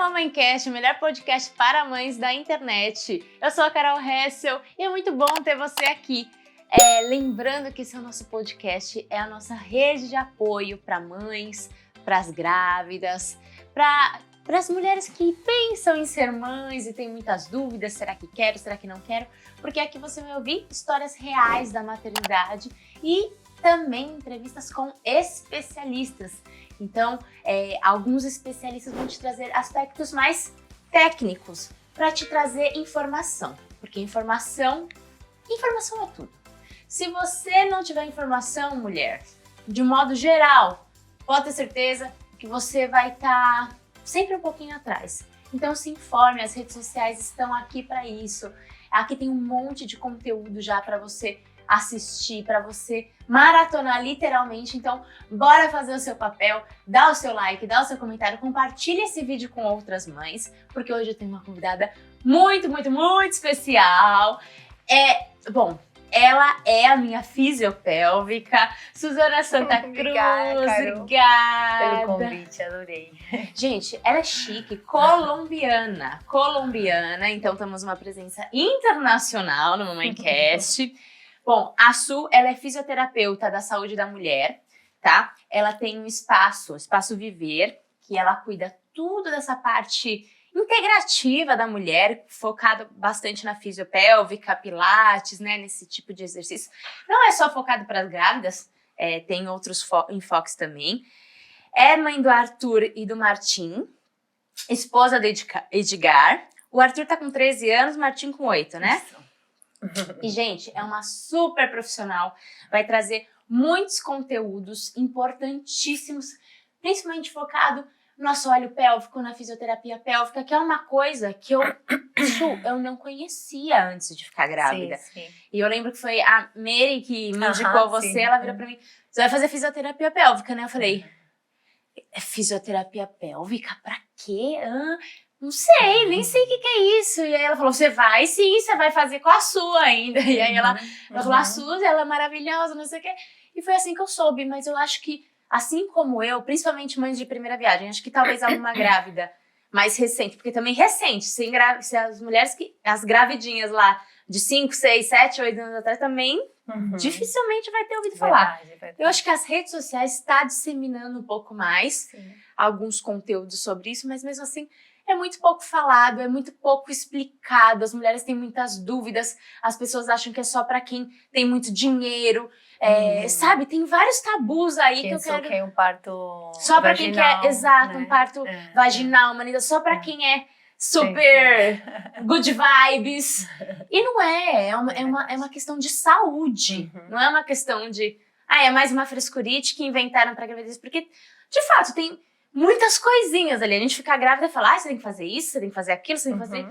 Mamãecast, o melhor podcast para mães da internet. Eu sou a Carol Hessel e é muito bom ter você aqui. Lembrando que esse é o nosso podcast, é a nossa rede de apoio para mães, para as grávidas, para as mulheres que pensam em ser mães e têm muitas dúvidas, será que quero, será que não quero? Porque aqui você vai ouvir histórias reais da maternidade e também entrevistas com especialistas. Então, alguns especialistas vão te trazer aspectos mais técnicos para te trazer informação, porque informação é tudo. Se você não tiver informação, mulher, de modo geral, pode ter certeza que você vai estar sempre um pouquinho atrás. Então se informe, as redes sociais estão aqui para isso. Aqui tem um monte de conteúdo já para você assistir, para você maratonar literalmente. Então bora fazer o seu papel, dá o seu like, dá o seu comentário, compartilha esse vídeo com outras mães, porque hoje eu tenho uma convidada muito especial. Ela é a minha fisiopélvica, Suzana Santa Cruz. Obrigada pelo convite, adorei. Gente, ela é chique, colombiana, então temos uma presença internacional no Mamãecast. Bom, a Su, ela é fisioterapeuta da saúde da mulher, tá? Ela tem um espaço Viver, que ela cuida tudo dessa parte integrativa da mulher, focado bastante na fisiopélvica, pilates, né, nesse tipo de exercício. Não é só focado para as grávidas, tem outros enfoques também. É mãe do Arthur e do Martim, esposa do Edgar. O Arthur tá com 13 anos, o Martim com 8, né? Isso. E, gente, é uma super profissional, vai trazer muitos conteúdos importantíssimos, principalmente focado no assoalho pélvico, na fisioterapia pélvica, que é uma coisa que eu não conhecia antes de ficar grávida. Sim. E eu lembro que foi a Mary que me indicou você, ela virou pra mim, você vai fazer fisioterapia pélvica, né? Eu falei, fisioterapia pélvica? Pra quê? Não sei, nem sei o que é isso. E aí ela falou, você vai sim, você vai fazer com a sua ainda. E aí ela falou, a Suzy, ela é maravilhosa, não sei o quê. E foi assim que eu soube, mas eu acho que assim como eu, principalmente mães de primeira viagem, acho que talvez alguma grávida mais recente, porque também recente, se as mulheres, as gravidinhas lá de 5, 6, 7, 8 anos atrás também dificilmente vai ter ouvido falar. Eu acho que as redes sociais estão disseminando um pouco mais alguns conteúdos sobre isso, mas mesmo assim é muito pouco falado, é muito pouco explicado, as mulheres têm muitas dúvidas, as pessoas acham que é só para quem tem muito dinheiro, sabe? Tem vários tabus aí que eu quero... Só quer um parto só para quem quer, exato, né? Um parto vaginal, manida, só para quem é super good vibes. E não é uma questão de saúde, não é uma questão de... é mais uma frescurite que inventaram para gravidez, porque, de fato, tem muitas coisinhas ali. A gente fica grávida e fala, você tem que fazer isso, você tem que fazer aquilo, você tem que fazer...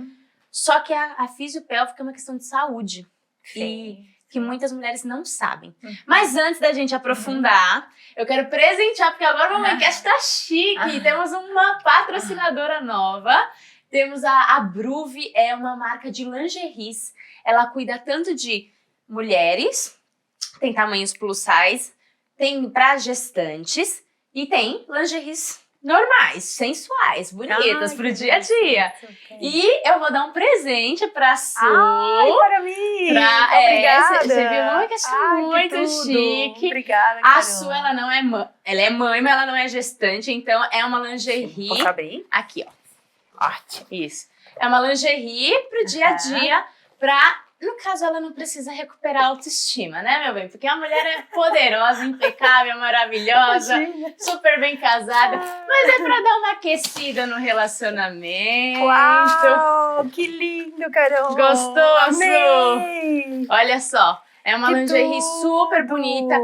Só que a fisiopélvica é uma questão de saúde. E que muitas mulheres não sabem. Mas antes da gente aprofundar, eu quero presentear, porque agora o Mamãecast tá chique. Temos uma patrocinadora nova. Temos a Bruve, é uma marca de lingeries. Ela cuida tanto de mulheres, tem tamanhos plus size, tem para gestantes e tem lingeries normais, sensuais, bonitas pro dia a dia. E eu vou dar um presente pra Su. Para mim! Obrigada! Você viu? Mamãecast é muito chique. Obrigada, A Su, ela não é mãe. Ela é mãe, mas ela não é gestante, então é uma lingerie. Posso abrir? Aqui, ó. Ótimo. Isso. É uma lingerie pro dia a dia, no caso, ela não precisa recuperar a autoestima, né, meu bem? Porque a mulher é poderosa, impecável, maravilhosa, super bem casada. Mas é pra dar uma aquecida no relacionamento. Uau, que lindo, Carol! Gostoso! Amei! Olha só, é uma lingerie super bonita.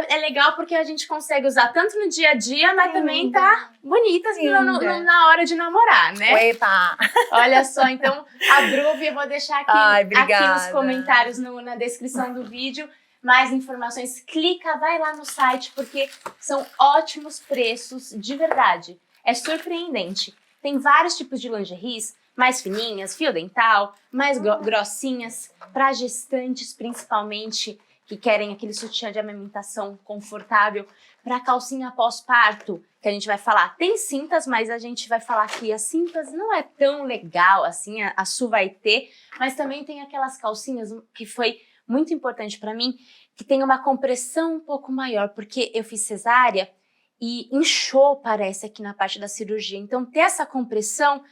É legal porque a gente consegue usar tanto no dia a dia, mas também tá bonita na hora de namorar, né? Epa! Olha só, então a Bruve eu vou deixar aqui nos comentários, na descrição do vídeo, mais informações. Clica, vai lá no site, porque são ótimos preços, de verdade. É surpreendente. Tem vários tipos de lingeries, mais fininhas, fio dental, mais grossinhas, para gestantes principalmente, que querem aquele sutiã de amamentação confortável, para calcinha pós-parto, que a gente vai falar. Tem cintas, mas a gente vai falar que as cintas não é tão legal assim, a Su vai ter, mas também tem aquelas calcinhas que foi muito importante para mim, que tem uma compressão um pouco maior, porque eu fiz cesárea e inchou, parece, aqui na parte da cirurgia. Então, ter essa compressão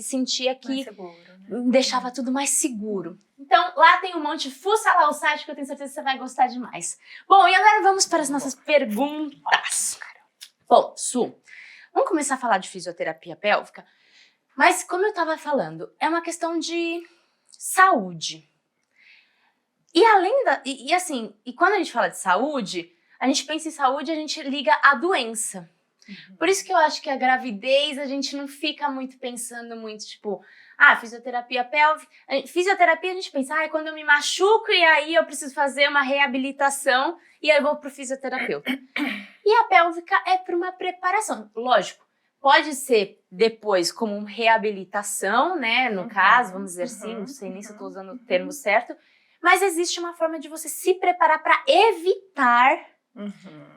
sentia que seguro, né? deixava tudo mais seguro. Então, lá tem um monte, fuça lá o site que eu tenho certeza que você vai gostar demais. Bom, e agora vamos para as nossas perguntas. Bom, Su, vamos começar a falar de fisioterapia pélvica, mas como eu estava falando, é uma questão de saúde. E além da... E quando a gente fala de saúde, a gente pensa em saúde e a gente liga à doença. Por isso que eu acho que a gravidez, a gente não fica muito pensando muito, tipo, fisioterapia pélvica. Fisioterapia a gente pensa, quando eu me machuco e aí eu preciso fazer uma reabilitação e aí eu vou pro fisioterapeuta. E a pélvica é para uma preparação. Lógico, pode ser depois como uma reabilitação, né? No caso, vamos dizer assim, não sei nem se eu tô usando o termo certo, mas existe uma forma de você se preparar para evitar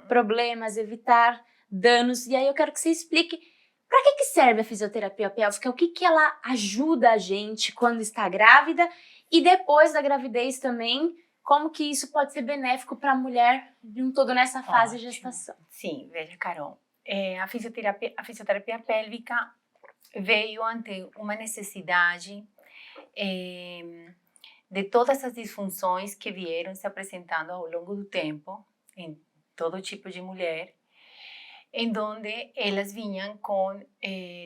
problemas, evitar danos. E aí eu quero que você explique para que serve a fisioterapia pélvica, o que ela ajuda a gente quando está grávida e depois da gravidez também, como que isso pode ser benéfico para a mulher de um todo nessa fase de gestação. Sim, veja, Carol, a fisioterapia pélvica veio ante uma necessidade de todas as disfunções que vieram se apresentando ao longo do tempo em todo tipo de mulher, em donde elas vinham com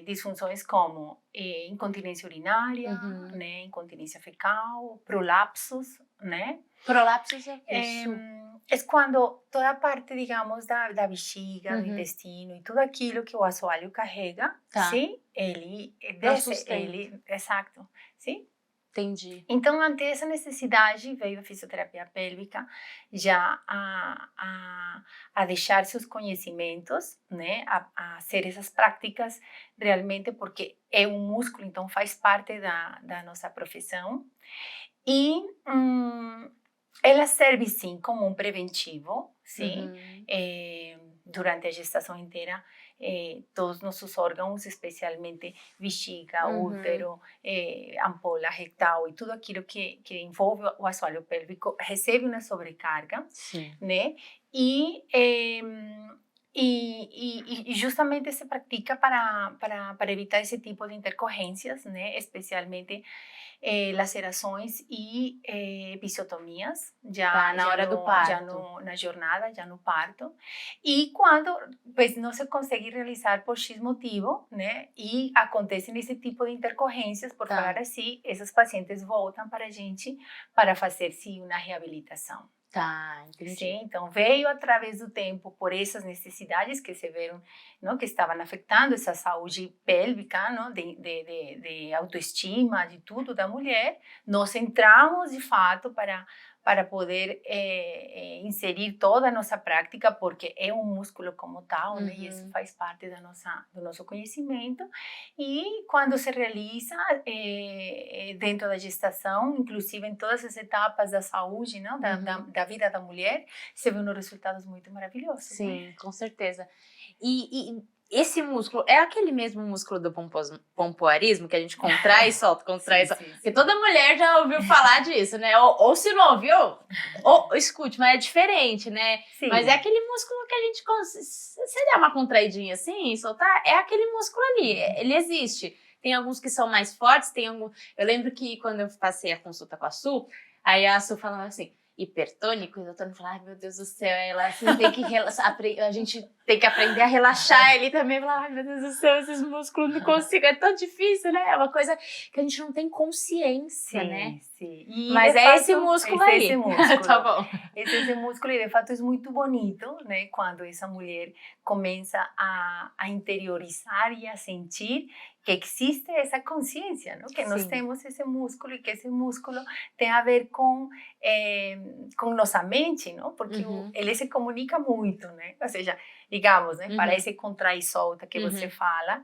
disfunções como incontinência urinária, né, incontinência fecal, prolapsos, né? Prolapsos é isso? É quando toda a parte, digamos, da bexiga, do intestino e tudo aquilo que o assoalho carrega, sim, ele desce, exato, sim? Entendi. Então, ante essa necessidade, veio a fisioterapia pélvica já a deixar seus conhecimentos, né, a ser essas práticas realmente, porque é um músculo, então faz parte da nossa profissão. E ela serve, sim, como um preventivo, sim, durante a gestação inteira. Todos nossos órgãos, especialmente bexiga, útero, ampola rectal e tudo aquilo que envolve o assoalho pélvico recebe uma sobrecarga, né? E justamente se pratica para evitar esse tipo de intercorrências, né? Especialmente lacerações e episiotomias já na hora do parto, já na jornada, já no parto, e quando pues não se consegue realizar por X motivo, né, e acontecem esse tipo de intercorrências, por falar assim, essas pacientes voltam para a gente para fazer sim uma reabilitação. Tá, entendi. Sim, então veio através do tempo por essas necessidades que se viram, não, que estavam afetando essa saúde pélvica, não, de autoestima, de tudo da mulher. Nós entramos de fato para poder inserir toda a nossa prática, porque é um músculo como tal, né, e isso faz parte do nosso conhecimento. E quando se realiza dentro da gestação, inclusive em todas as etapas da saúde, não, da vida da mulher, se vê uns resultados muito maravilhosos. Sim, né? Com certeza. E esse músculo é aquele mesmo músculo do pompoarismo que a gente contrai e solta, contrai e solta. Porque toda mulher já ouviu falar disso, né? Ou se não ouviu, ou escute, mas é diferente, né? Sim. Mas é aquele músculo que a gente, se der uma contraidinha assim e soltar, é aquele músculo ali, ele existe. Tem alguns que são mais fortes, tem alguns... Eu lembro que quando eu passei a consulta com a Su, aí a Su falava assim, hipertônico, e o doutor falava, ai meu Deus do céu, ela assim, tem que a gente tem que aprender a relaxar. Ele também falava, ai meu Deus do céu, esses músculos não consigo, é tão difícil, né? É uma coisa que a gente não tem consciência, né? Sim. Mas é fato, esse músculo aí. Esse músculo. Tá bom. Esse músculo, e de fato é muito bonito, né? Quando essa mulher começa a interiorizar e a sentir que existe essa consciência, não? Que nós temos esse músculo e que esse músculo tem a ver com nossa mente, não? Porque ele se comunica muito, né? Ou seja, digamos, né? Para esse contrai e solta que você fala,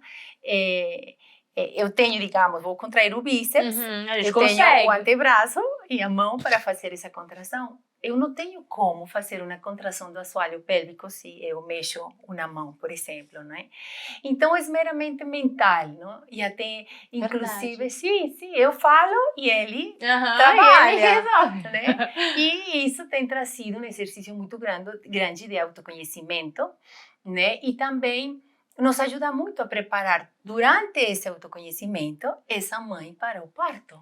eu tenho, digamos, vou contrair o bíceps, a gente eu consegue. tenho o antebraço e a mão para fazer essa contração. eu não tenho como fazer uma contração do assoalho pélvico se eu mexo uma mão, por exemplo, não é? Então, é meramente mental, não? E até, inclusive, sim, eu falo e ele trabalha, e ele resolve. né? E isso tem trazido um exercício muito grande de autoconhecimento, né? E também nos ajuda muito a preparar, durante esse autoconhecimento, essa mãe para o parto.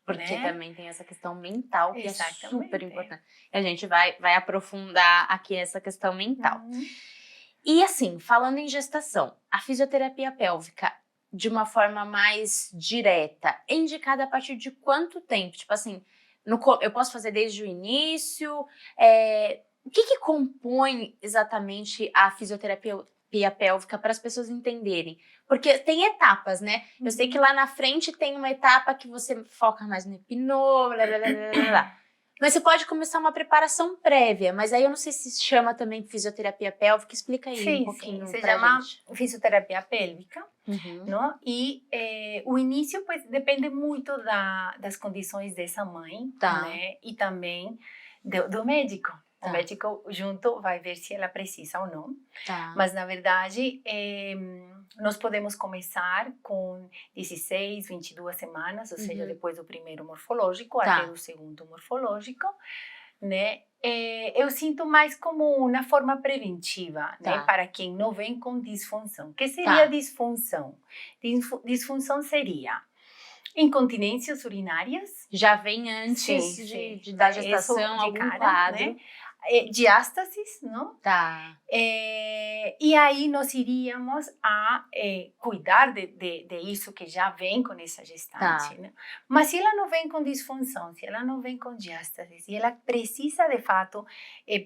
Porque né? também tem essa questão mental que Exatamente. é super importante. E a gente vai aprofundar aqui essa questão mental. E assim, falando em gestação, a fisioterapia pélvica, de uma forma mais direta, é indicada a partir de quanto tempo? Tipo assim, eu posso fazer desde o início? O que compõe exatamente a fisioterapia pélvica para as pessoas entenderem? Porque tem etapas, né? Eu sei que lá na frente tem uma etapa que você foca mais no hipnô, blá, blá, blá, blá, blá. Mas você pode começar uma preparação prévia, mas aí eu não sei se chama também fisioterapia pélvica. Explica aí um pouquinho se pra chama gente. fisioterapia pélvica, Uhum. não? E o início, pues, depende muito das condições dessa mãe, Tá. né? E também do médico. Tá. O médico junto vai ver se ela precisa ou não. Tá. Mas, na verdade, nós podemos começar com 16, 22 semanas, ou seja, depois do primeiro morfológico até o segundo morfológico, né? Eu sinto mais como uma forma preventiva, né? Para quem não vem com disfunção. O que seria disfunção? Disfunção seria incontinências urinárias. Já vem antes da gestação, algum quadro. Né? Diástasis, não? Tá. E aí nós iríamos a cuidar de isso que já vem com essa gestante. Né? Mas se ela não vem com disfunção, se ela não vem com diástase, se ela precisa de fato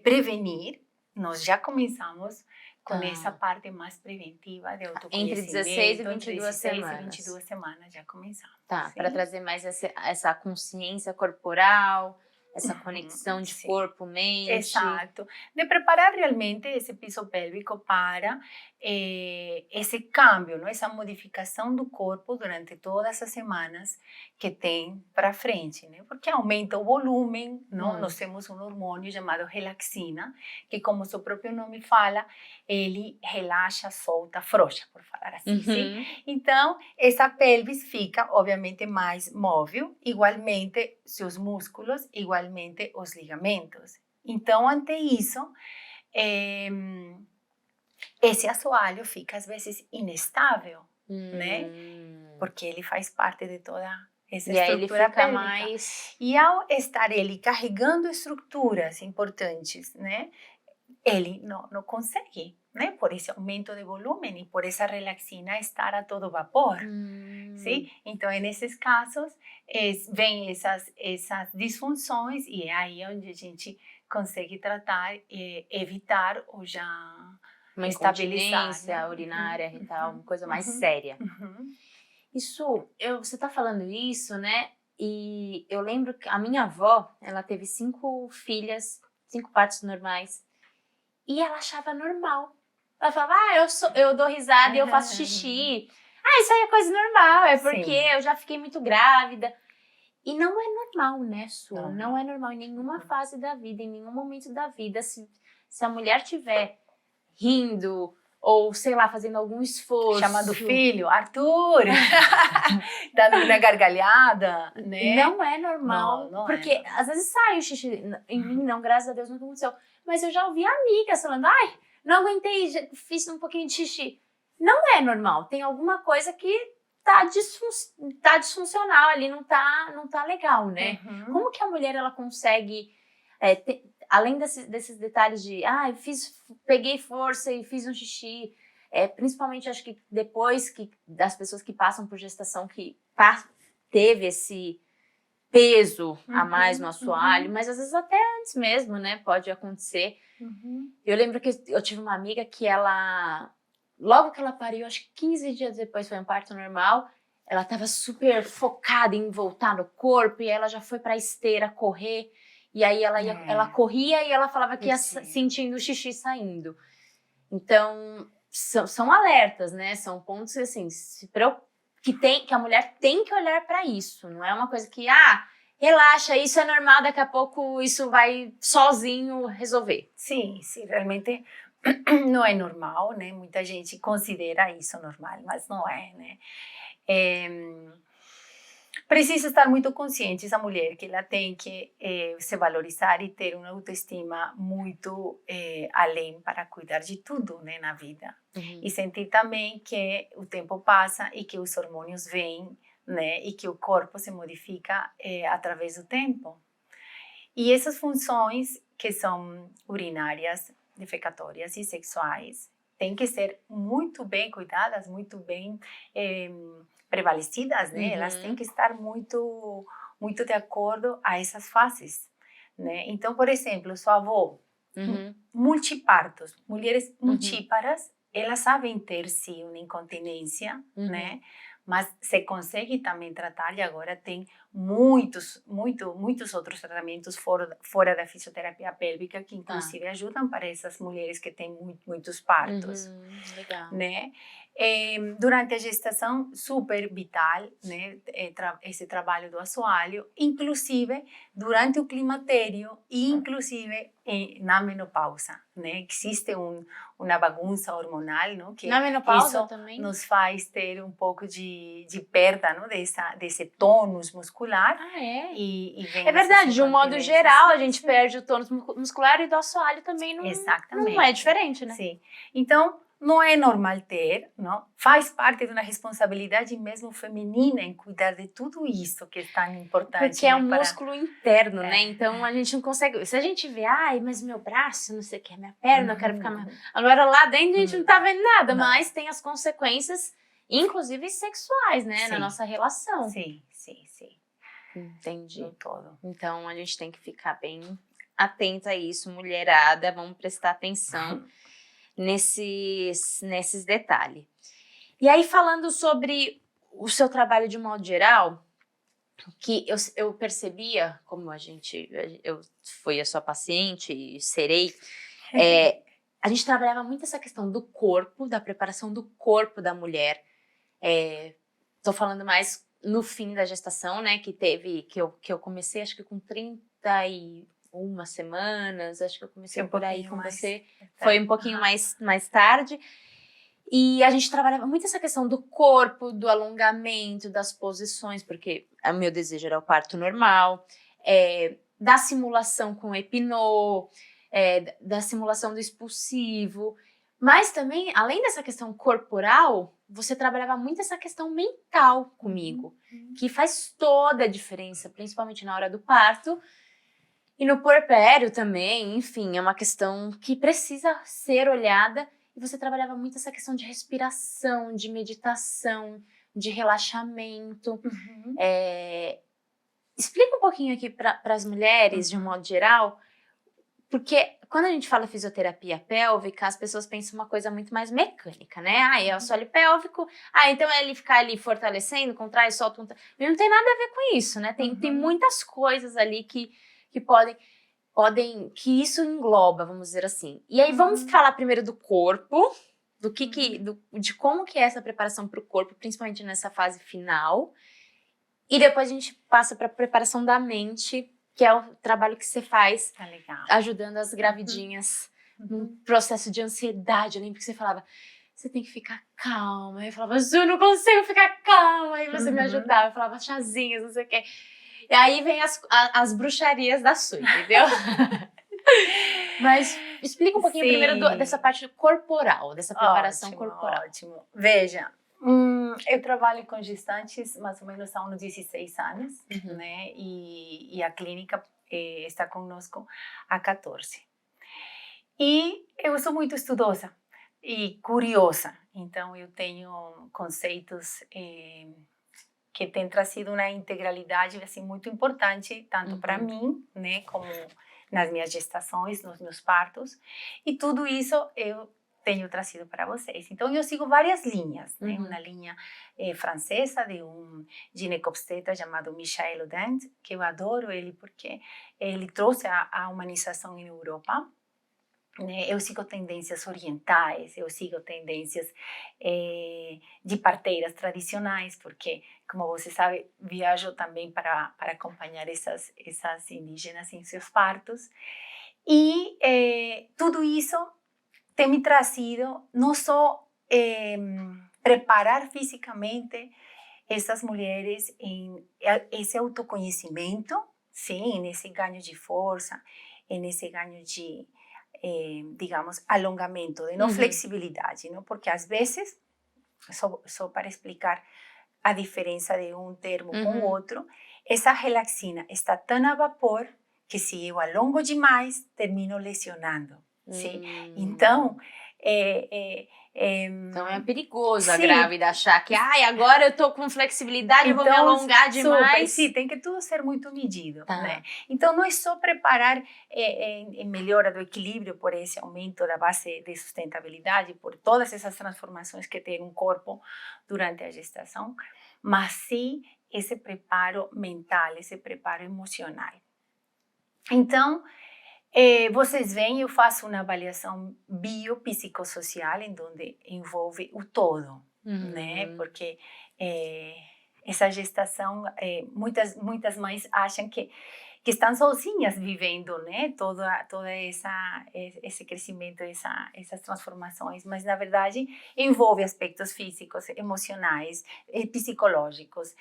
prevenir, nós já começamos com essa parte mais preventiva de autoconhecimento. Entre 16 e 22 semanas. 16 e 22 semanas já começamos. Tá, para trazer mais essa consciência corporal, essa conexão de corpo-mente. Exato. De preparar realmente esse piso pélvico para esse câmbio, não? Essa modificação do corpo durante todas as semanas que tem para frente, né? Porque aumenta o volume, não? Nós temos um hormônio chamado relaxina, que como seu próprio nome fala, ele relaxa, solta, afrouxa, por falar assim, sim? Então, essa pelvis fica, obviamente, mais móvel, igualmente seus músculos, igualmente os ligamentos. Então, ante isso, esse assoalho fica, às vezes, inestável, né? Porque ele faz parte de toda essa estrutura pélvica. E ao estar ele carregando estruturas importantes, né? Ele não consegue, né? Por esse aumento de volume e por essa relaxina estar a todo vapor, sim? Então, nesses casos, vem essas disfunções e é aí onde a gente consegue tratar e evitar ou já uma incontinência, né? Urinária, retal, uma coisa mais séria. Isso, você tá falando isso, né? E eu lembro que a minha avó, ela teve 5 filhas, 5 partos normais. E ela achava normal. Ela falava, eu dou risada e eu faço xixi. Isso aí é coisa normal, é porque eu já fiquei muito grávida. E não é normal, né, Su? Não é normal em nenhuma fase da vida, em nenhum momento da vida. Se a mulher tiver rindo ou, sei lá, fazendo algum esforço. Chamando o filho, Arthur, dando uma gargalhada, né? Não é normal, não porque às vezes sai o xixi. Em mim não, graças a Deus, não aconteceu. Mas eu já ouvi amigas falando, não aguentei, fiz um pouquinho de xixi. Não é normal, tem alguma coisa que tá disfuncional ali, não tá legal, né? Como que a mulher, ela consegue, além desses detalhes de, peguei força e fiz um xixi, principalmente acho que depois das pessoas que passam por gestação, que teve esse peso a mais no assoalho, mas às vezes até antes mesmo, né, pode acontecer. Eu lembro que eu tive uma amiga que ela, logo que ela pariu, acho que 15 dias depois foi um parto normal, ela estava super focada em voltar no corpo, e ela já foi pra esteira correr, e aí ela corria e ela falava que ia sentindo o xixi saindo. Então, são alertas, né, são pontos assim, que a mulher tem que olhar para isso, não é uma coisa que, relaxa, isso é normal, daqui a pouco isso vai sozinho resolver. Sim, realmente não é normal, né? Muita gente considera isso normal, mas não é, né? Precisa estar muito consciente essa mulher que ela tem que se valorizar e ter uma autoestima muito além para cuidar de tudo, né, na vida. Uhum. E sentir também que o tempo passa e que os hormônios vêm, né, e que o corpo se modifica através do tempo. E essas funções que são urinárias, defecatórias e sexuais têm que ser muito bem cuidadas, muito bem prevalecidas, né? Uhum. Elas têm que estar muito de acordo a essas fases, né? Então, por exemplo, sua avó, multipartos, mulheres multíparas, elas sabem ter sim uma incontinência, né? Mas se consegue também tratar, e agora tem muitos outros tratamentos fora da fisioterapia pélvica que inclusive ajudam para essas mulheres que têm muitos partos. Legal. Né? Durante a gestação, super vital, né? Esse trabalho do assoalho, inclusive durante o climatério e inclusive na menopausa, né? Existe uma bagunça hormonal, não? Que na menopausa isso também nos faz ter um pouco de perda, não? Desse tônus muscular. E vem é verdade, de um modo geral a gente perde o tônus muscular e do assoalho também não é diferente, né? Sim. Então, não é normal ter, não? Faz parte de uma responsabilidade mesmo feminina em cuidar de tudo isso que é tão importante. Porque é um músculo interno, né? Então a gente não consegue. Se a gente vê, mas meu braço, não sei o que, minha perna, eu quero ficar mais. Agora lá dentro a gente não tá vendo nada, mas tem as consequências, inclusive sexuais, né? Na nossa relação. Sim. Entendi. No todo. Então a gente tem que ficar bem atenta a isso, mulherada, vamos prestar atenção nesses detalhes. E aí, falando sobre o seu trabalho de modo geral, que eu percebia, como eu fui a sua paciente e serei, a gente trabalhava muito essa questão do corpo, da preparação do corpo da mulher. Tô falando mais no fim da gestação, né, que eu comecei, acho que com 31 semanas, acho que eu comecei por aí com você, foi um pouquinho mais tarde, e a gente trabalhava muito essa questão do corpo, do alongamento, das posições, porque o meu desejo era o parto normal, da simulação com Epinô, da simulação do expulsivo, mas também, além dessa questão corporal, você trabalhava muito essa questão mental comigo, que faz toda a diferença, principalmente na hora do parto e no puerpério também, enfim, é uma questão que precisa ser olhada, e você trabalhava muito essa questão de respiração, de meditação, de relaxamento. Explica um pouquinho aqui para as mulheres, de um modo geral, porque quando a gente fala fisioterapia pélvica, as pessoas pensam uma coisa muito mais mecânica, né? É o assoalho pélvico, então é ele ficar ali fortalecendo, contrai, solta. E não tem nada a ver com isso, né? Tem muitas coisas ali que podem, que isso engloba, vamos dizer assim. E aí vamos falar primeiro do corpo, de como que é essa preparação para o corpo, principalmente nessa fase final. E depois a gente passa para a preparação da mente, que é o trabalho que você faz, ajudando as gravidinhas num processo de ansiedade. Eu lembro que você falava, você tem que ficar calma. Eu falava, Ju, não consigo ficar calma. Aí você me ajudava, eu falava chazinhas, não sei o quê. E aí vem as bruxarias da Su, entendeu? Mas explica um pouquinho primeiro dessa parte corporal, dessa preparação corporal. Ótimo. Veja, eu trabalho com gestantes mais ou menos há uns 16 anos, né? E a clínica está conosco há 14. E eu sou muito estudosa e curiosa, então eu tenho conceitos que têm trazido uma integralidade assim muito importante, tanto para mim, né, como nas minhas gestações, nos meus partos, e tudo isso eu tenho trazido para vocês. Então, eu sigo várias linhas, né? Uma linha francesa de ginecobstetra chamado Michel Audin, que eu adoro ele porque ele trouxe a humanização em Europa, né? Eu sigo tendências orientais, eu sigo tendências de parteiras tradicionais, porque, como você sabe, viajo também para acompanhar essas indígenas em seus partos. E tudo isso tem me trazido não só preparar fisicamente essas mulheres em esse autoconhecimento, sim, nesse ganho de força, nesse ganho de, digamos, alongamento, de não flexibilidade, não? Porque às vezes, só para explicar a diferença de um termo com o outro, essa relaxina está tão a vapor que se eu alongo demais, termino lesionando, sim? Então, então é perigoso a sim. grávida achar que agora eu tô com flexibilidade, eu vou me alongar demais. Sim, tem que tudo ser muito medido, tá. né? Então não é só preparar em melhora do equilíbrio por esse aumento da base de sustentabilidade, por todas essas transformações que tem um corpo durante a gestação, mas sim esse preparo mental, esse preparo emocional. Então, vocês veem, eu faço uma avaliação biopsicossocial, em onde envolve o todo, né? Porque essa gestação, muitas mães acham que estão sozinhas vivendo, né? Todo esse crescimento, essas transformações, mas na verdade envolve aspectos físicos, emocionais, psicológicos,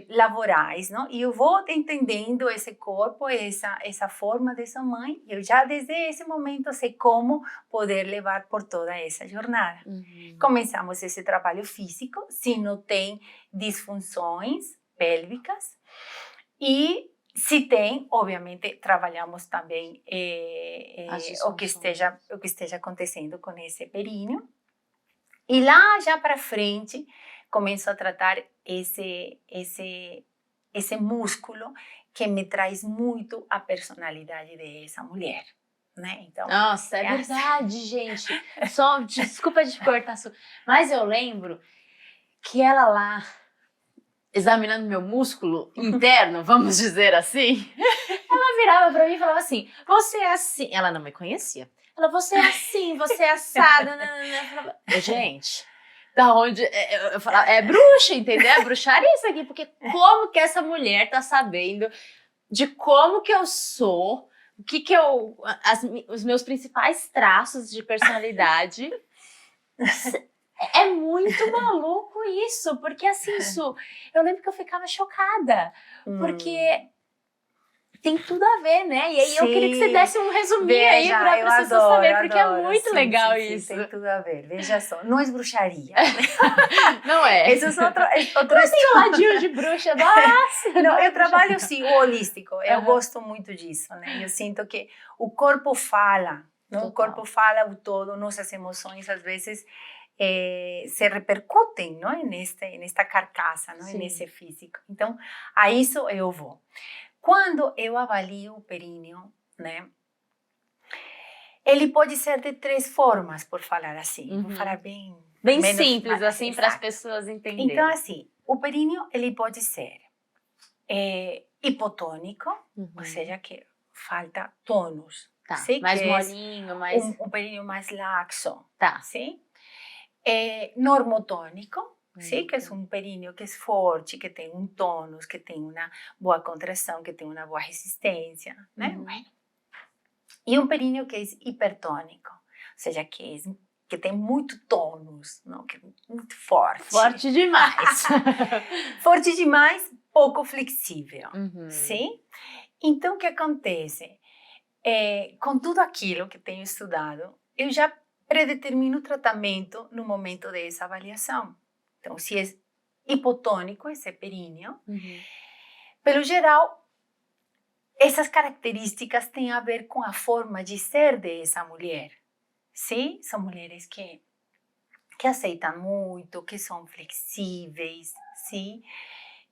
laborais, não? E eu vou entendendo esse corpo, essa forma dessa mãe, e eu já desde esse momento sei como poder levar por toda essa jornada. Começamos esse trabalho físico, se não tem disfunções pélvicas, e se tem, obviamente, trabalhamos também o que esteja acontecendo com esse períneo. E lá, já para frente, começo a tratar esse músculo que me traz muito a personalidade dessa mulher, né? Então, nossa, é verdade, gente. Só, desculpa de cortar, mas eu lembro que ela lá, examinando meu músculo interno, vamos dizer assim, ela virava pra mim e falava assim, você é assim. Ela não me conhecia. Ela, você é assim, você é assada. Eu falava, gente, da onde? Eu falava, é bruxa, entendeu? É bruxaria isso aqui, porque como que essa mulher tá sabendo de como que eu sou, o que que os meus principais traços de personalidade. É muito maluco isso, porque assim, eu lembro que eu ficava chocada, porque tem tudo a ver, né? E aí eu queria que você desse um resuminho aí para as pessoas saberem, porque é muito legal isso. Sim, tem tudo a ver, veja só, não é bruxaria. Não é. Isso é outro eu tenho ladinho de bruxa, nossa! Não, eu trabalho sim, o holístico, eu gosto muito disso, né? Eu sinto que o corpo fala, não? O corpo fala o todo, nossas emoções às vezes se repercutem, não? Nesta carcaça, não? Nesse físico. Então, a isso eu vou. Quando eu avalio o períneo, né? Ele pode ser de 3 formas, por falar assim. Vou falar bem simples, assim, para as pessoas entenderem. Então, assim, o períneo, ele pode ser hipotônico, ou seja, que falta tônus. Tá, sim? mais molinho, mais... Um períneo mais laxo. Tá. Sim? Normotônico, sim? Que é um períneo que é forte, que tem um tônus, que tem uma boa contração, que tem uma boa resistência, né? Bueno. E um períneo que é hipertônico, ou seja, que tem muito tônus, não? Que é muito forte. Forte demais. Forte demais, pouco flexível, sim? Então, o que acontece? Com tudo aquilo que tenho estudado, eu já predetermino o tratamento no momento dessa avaliação. Então, se é hipotônico esse períneo, pelo geral, essas características têm a ver com a forma de ser dessa mulher. Sim? São mulheres que aceitam muito, que são flexíveis, sim?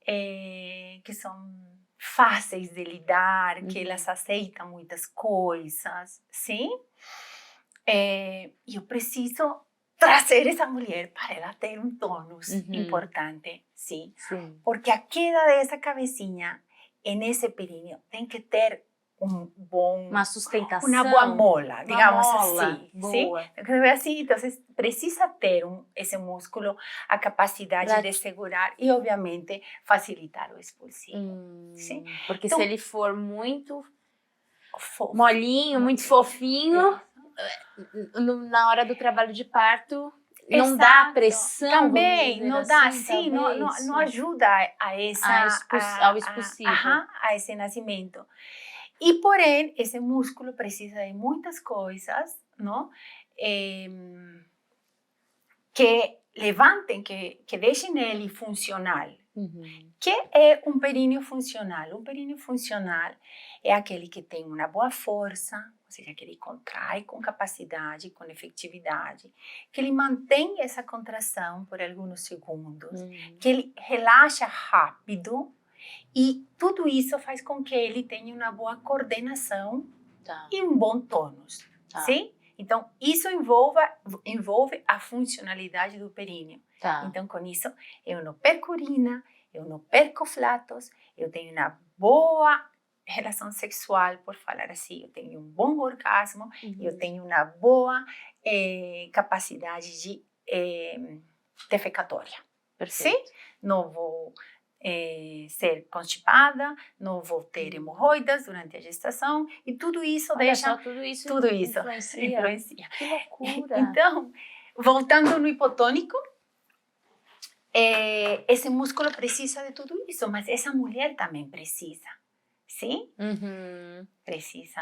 Que são fáceis de lidar, que elas aceitam muitas coisas, sim? E eu preciso trazer essa mulher para ela ter um tônus importante, sim? Porque a queda dessa cabecinha nesse períneo tem que ter Uma sustentação. Uma boa mola, digamos assim. Boa. Assim, então, precisa ter esse músculo, a capacidade de segurar e, obviamente, facilitar o expulsivo. Sim? Porque então, se ele for muito molinho, muito fofinho, na hora do trabalho de parto, não dá pressão. Também, não dá, assim, sim, não ajuda ao expulsivo. A esse nascimento. E, porém, esse músculo precisa de muitas coisas, não? Que levantem, que deixem ele funcional. Que é um períneo funcional? Um períneo funcional é aquele que tem uma boa força, ou seja, que ele contrai com capacidade, com efetividade, que ele mantém essa contração por alguns segundos, que ele relaxa rápido, e tudo isso faz com que ele tenha uma boa coordenação e um bom tônus, sim? Então, isso envolve a funcionalidade do períneo. Então, com isso, eu não perco urina, eu não perco flatos, eu tenho uma boa relação sexual, por falar assim, eu tenho um bom orgasmo, eu tenho uma boa capacidade de defecatória. Sim? Não vou ser constipada, não vou ter hemorroidas durante a gestação, e tudo isso deixa... Tudo isso influencia. Que loucura! Então, voltando no hipotônico, esse músculo precisa de tudo isso, mas essa mulher também precisa, sim? Precisa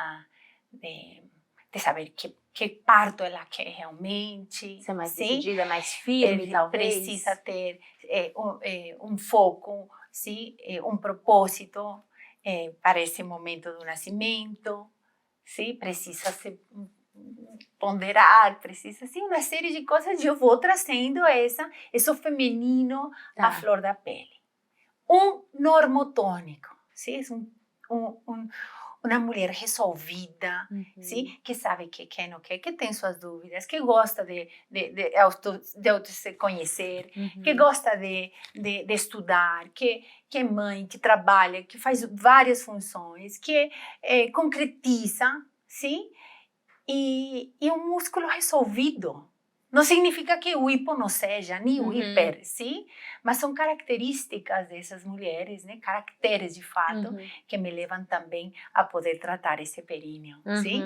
de saber que parto ela quer realmente. Ser mais decidida, mais firme, talvez. Precisa ter um foco, sim? Um propósito para esse momento do nascimento, sim? Precisa se ponderar, precisa, sim, uma série de coisas. Eu vou trazendo isso feminino à flor da pele. Um normotônico, sim? Uma mulher resolvida, sim? Que sabe o que quer, não quer, que tem suas dúvidas, que gosta de se conhecer, que gosta de estudar, que é mãe, que trabalha, que faz várias funções, que concretiza, sim? E um músculo resolvido. Não significa que o hipo não seja, nem o hiper, sim? Mas são características dessas mulheres, né? Caracteres de fato, que me levam também a poder tratar esse períneo, sim?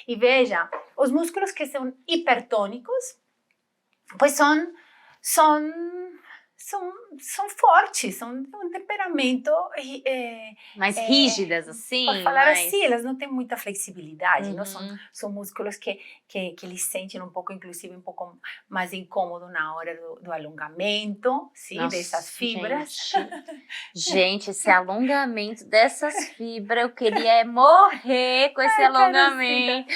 E veja, os músculos que são hipertônicos, pois são fortes, são um temperamento mais rígidas, assim. Por falar assim, elas não têm muita flexibilidade, não são músculos que eles sentem um pouco, inclusive um pouco mais incômodo na hora do alongamento, sim, nossa, dessas fibras. Gente, esse alongamento dessas fibras, eu queria morrer com esse alongamento.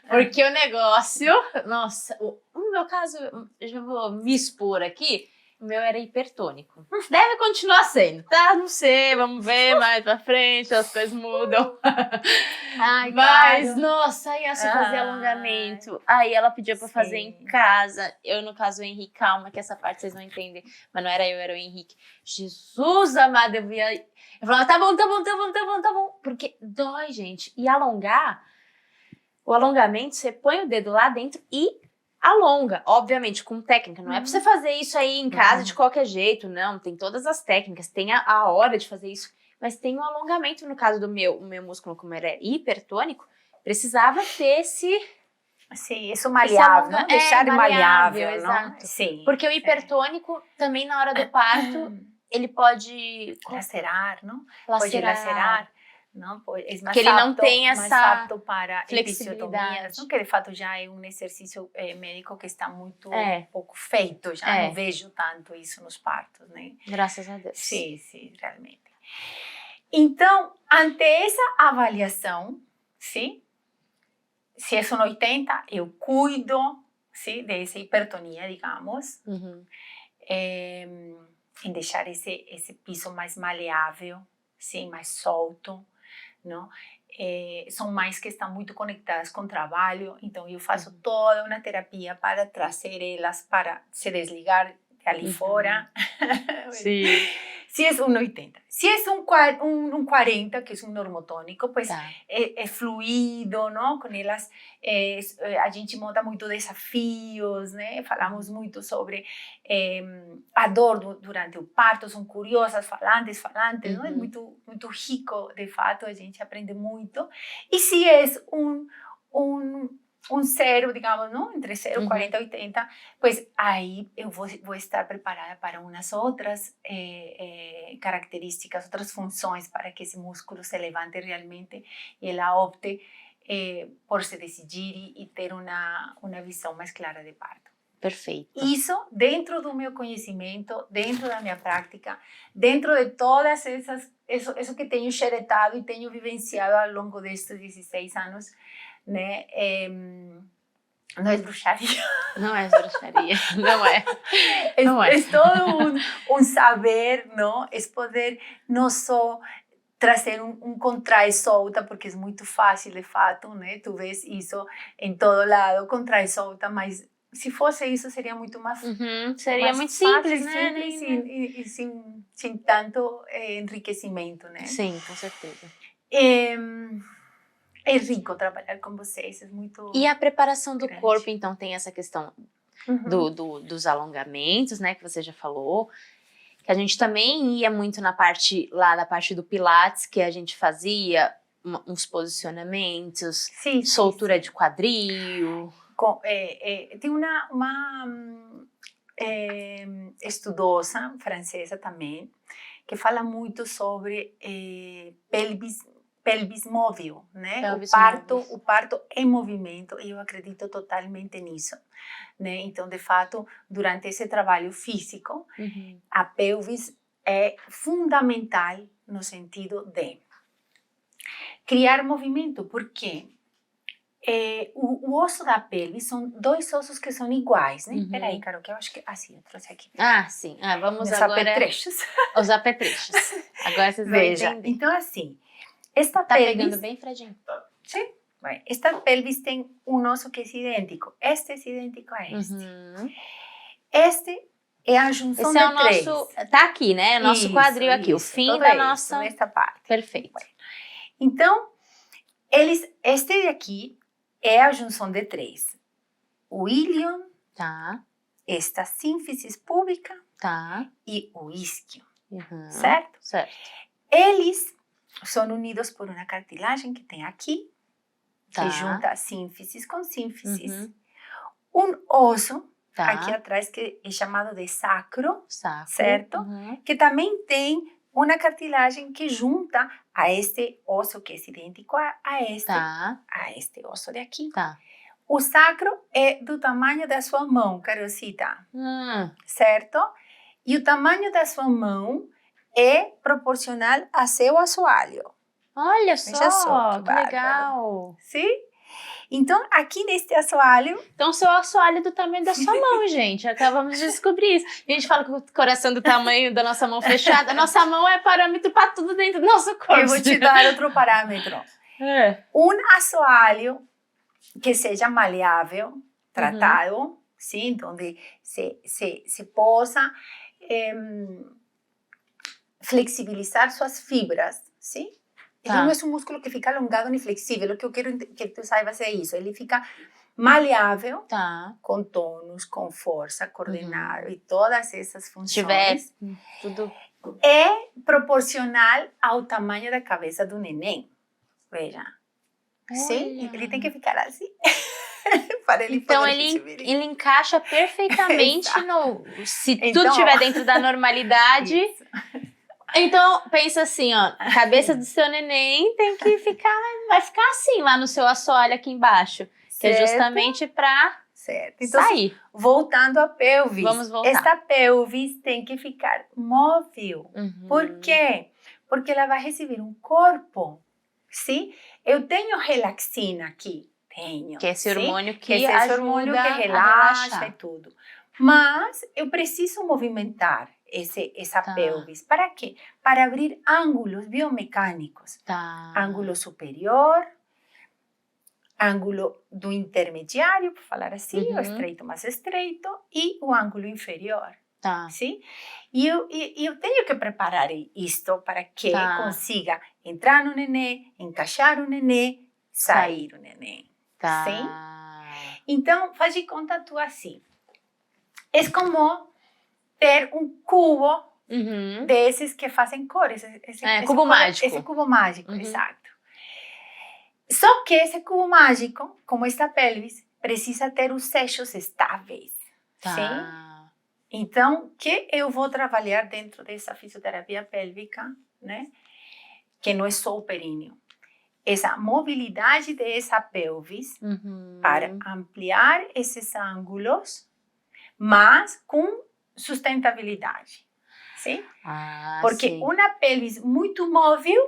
Porque o negócio, nossa, no meu caso, eu já vou me expor aqui, o meu era hipertônico. Deve continuar sendo, tá? Não sei, vamos ver mais pra frente, as coisas mudam. Ai, mas, claro. Nossa, aí você fazia alongamento. Aí ela pedia pra fazer em casa. Eu, no caso, o Henrique, calma, que essa parte vocês vão entender. Mas não era eu, era o Henrique. Jesus amado, eu falava, tá bom. Porque dói, gente. E alongar, o alongamento, você põe o dedo lá dentro e alonga, obviamente, com técnica. Não é pra você fazer isso aí em casa de qualquer jeito, não. Tem todas as técnicas, tem a hora de fazer isso. Mas tem um alongamento, no caso do meu músculo, como era hipertônico, precisava ter esse... Sim, isso malhável, não deixar malhável, exato. Não? Sim. Porque o hipertônico, também na hora do parto, ele pode... Lacerar, não? Lacerar. Pode lacerar. Não, é mais que ele não tem essa mais apto para flexibilidade. Não, que de fato já é um exercício médico que está muito pouco feito, já não vejo tanto isso nos partos, né? Graças a Deus. Sim, realmente. Então, ante essa avaliação, sim, se é um 80, eu cuido, sim, dessa hipertonia, digamos, em deixar esse piso mais maleável, sim, mais solto, não? São mães que estão muito conectadas com o trabalho, então eu faço toda uma terapia para trazer elas para se desligar ali fora. Sim. Si es 1,80. Si es un 40, que es un normotônico, pues é fluido, não? Com elas, a gente monta muito desafios, né? Falamos muito sobre a dor durante o parto, são curiosas, falantes, não? É muito, muito rico, de fato, a gente aprende muito. E se é um zero, digamos, não? Entre 0, 40 e 80, pues aí eu vou estar preparada para umas outras características, outras funções para que esse músculo se levante realmente e ela opte por se decidir e ter uma visão mais clara de parto. Perfeito. Isso dentro do meu conhecimento, dentro da minha prática, dentro de todas isso que tenho xeretado e tenho vivenciado ao longo destes 16 anos, né? Não é bruxaria. Não é bruxaria, não é. Não é todo um saber, não? É poder não só trazer contrai solta, porque é muito fácil, de fato, né? Tu vês isso em todo lado, contrai solta, mas se fosse isso, seria muito mais... seria mais muito fácil, simples, né? E sem tanto enriquecimento, né? Sim, com certeza. É rico trabalhar com vocês, é muito... E a preparação do grande. corpo, então, tem essa questão dos alongamentos, né, que você já falou, que a gente também ia muito na parte do Pilates, que a gente fazia uns posicionamentos, soltura de quadril... Tem uma estudosa francesa também que fala muito sobre pelvis móvel, né? O parto em movimento, e eu acredito totalmente nisso, né? Então, de fato, durante esse trabalho físico, a pelvis é fundamental no sentido de criar movimento, porque o osso da pelvis são dois ossos que são iguais, né? Peraí, Carol, que eu acho que... eu trouxe aqui. Sim. Vamos Meus agora... apetrechos. Os apetrechos. Agora vocês vão entender. Então, assim, esta pelvis... Tá pelvis... pegando bem, Fredinho? Sim. Esta pelvis tem um osso que é idêntico. Este é idêntico a este. Este é a junção de três. Esse é o nosso... Tá aqui, né? O nosso quadril aqui. O fim da nossa... Nesta parte. Perfeito. Então, este daqui é a junção de três. O íleon, esta sínfise púbica e o isquio, certo? Certo. Eles são unidos por uma cartilagem que tem aqui, que junta sínfises com sínfises. Um osso aqui atrás que é chamado de sacro. Certo? Que também tem uma cartilagem que junta a este osso que é idêntico a este osso de aqui. O sacro é do tamanho da sua mão, Carolcita. Certo? E o tamanho da sua mão é proporcional a seu assoalho. Olha só, que legal. Sim? Então, aqui neste assoalho... Então, seu assoalho é do tamanho da sua mão, gente. Acabamos de descobrir isso. A gente fala que o coração do tamanho da nossa mão fechada. Nossa mão é parâmetro para tudo dentro do nosso corpo. Eu vou te dar outro parâmetro. Um assoalho que seja maleável, tratado, sim, onde se possa flexibilizar suas fibras, sim? Ele não é um músculo que fica alongado nem flexível. O que eu quero que tu saibas é isso. Ele fica maleável, com tônus, com força, coordenado e todas essas funções. Tudo. É proporcional ao tamanho da cabeça do neném. Veja. Sim? Ele tem que ficar assim. Para ele então, ele encaixa perfeitamente no... Se tudo estiver dentro da normalidade... Então, pensa assim, ó, a cabeça do seu neném tem que ficar, vai ficar assim lá no seu assoalho aqui embaixo, certo. Que é justamente para sair. Voltando à pelvis. Vamos voltar. Esta pelvis tem que ficar móvel. Por quê? Porque ela vai receber um corpo, sim? Eu tenho relaxina aqui, que é esse hormônio que ajuda esse hormônio que relaxa e tudo. Mas eu preciso movimentar essa pelvis. Para quê? Para abrir ângulos biomecânicos. Ângulo superior, ângulo do intermediário, por falar assim, o estreito mais estreito, e o ângulo inferior. Tá. Sim? E eu tenho que preparar isto para que Tá. consiga entrar no nenê, encaixar o nenê, sair o nenê. Tá. Sim? Então, faz de conta tu assim. É como ter um cubo desses que fazem cores. Esse cubo mágico. Esse cubo mágico, Uhum. exato. Só que esse cubo mágico, como esta pelvis, precisa ter os eixos estáveis. Tá. Sim? Então, o que eu vou trabalhar dentro dessa fisioterapia pélvica, né? Que não é só o períneo. Essa mobilidade dessa pelvis para ampliar esses ângulos, mas com sustentabilidade. Sim? Porque sim. uma pelvis muito móvel,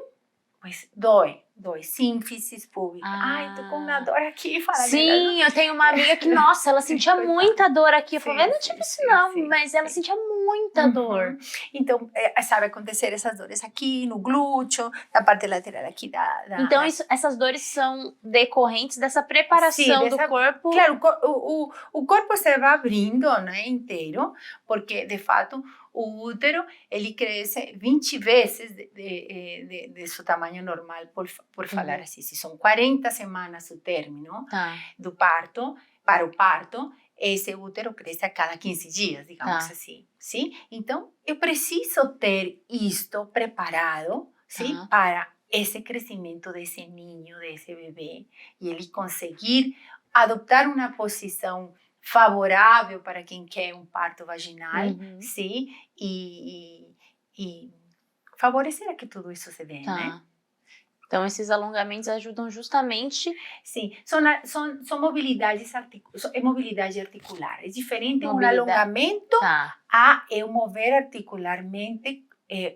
pues dói sínfises públicas. Ai, tô com uma dor aqui. Sim, eu tenho uma amiga que, nossa, ela sentia muita dor aqui. Eu falei, não tive isso não, mas ela sentia muita dor. Então, sabe acontecer essas dores aqui no glúteo, na parte lateral aqui da... Então, essas dores são decorrentes dessa preparação do corpo? Claro, o corpo se vai abrindo, né, inteiro, porque, de fato, o útero, ele cresce 20 vezes de seu tamanho normal, por falar assim. Se são 40 semanas o término do parto, para o parto, esse útero cresce a cada 15 dias, digamos assim. Sim? Então, eu preciso ter isto preparado, sim, para esse crescimento desse ninho, desse bebê, e ele conseguir adoptar uma posição favorável para quem quer um parto vaginal, sim, e favorecer a que tudo isso se dê, né? Então, esses alongamentos ajudam justamente... Sim, são mobilidades mobilidade articular. É diferente um alongamento a eu mover articularmente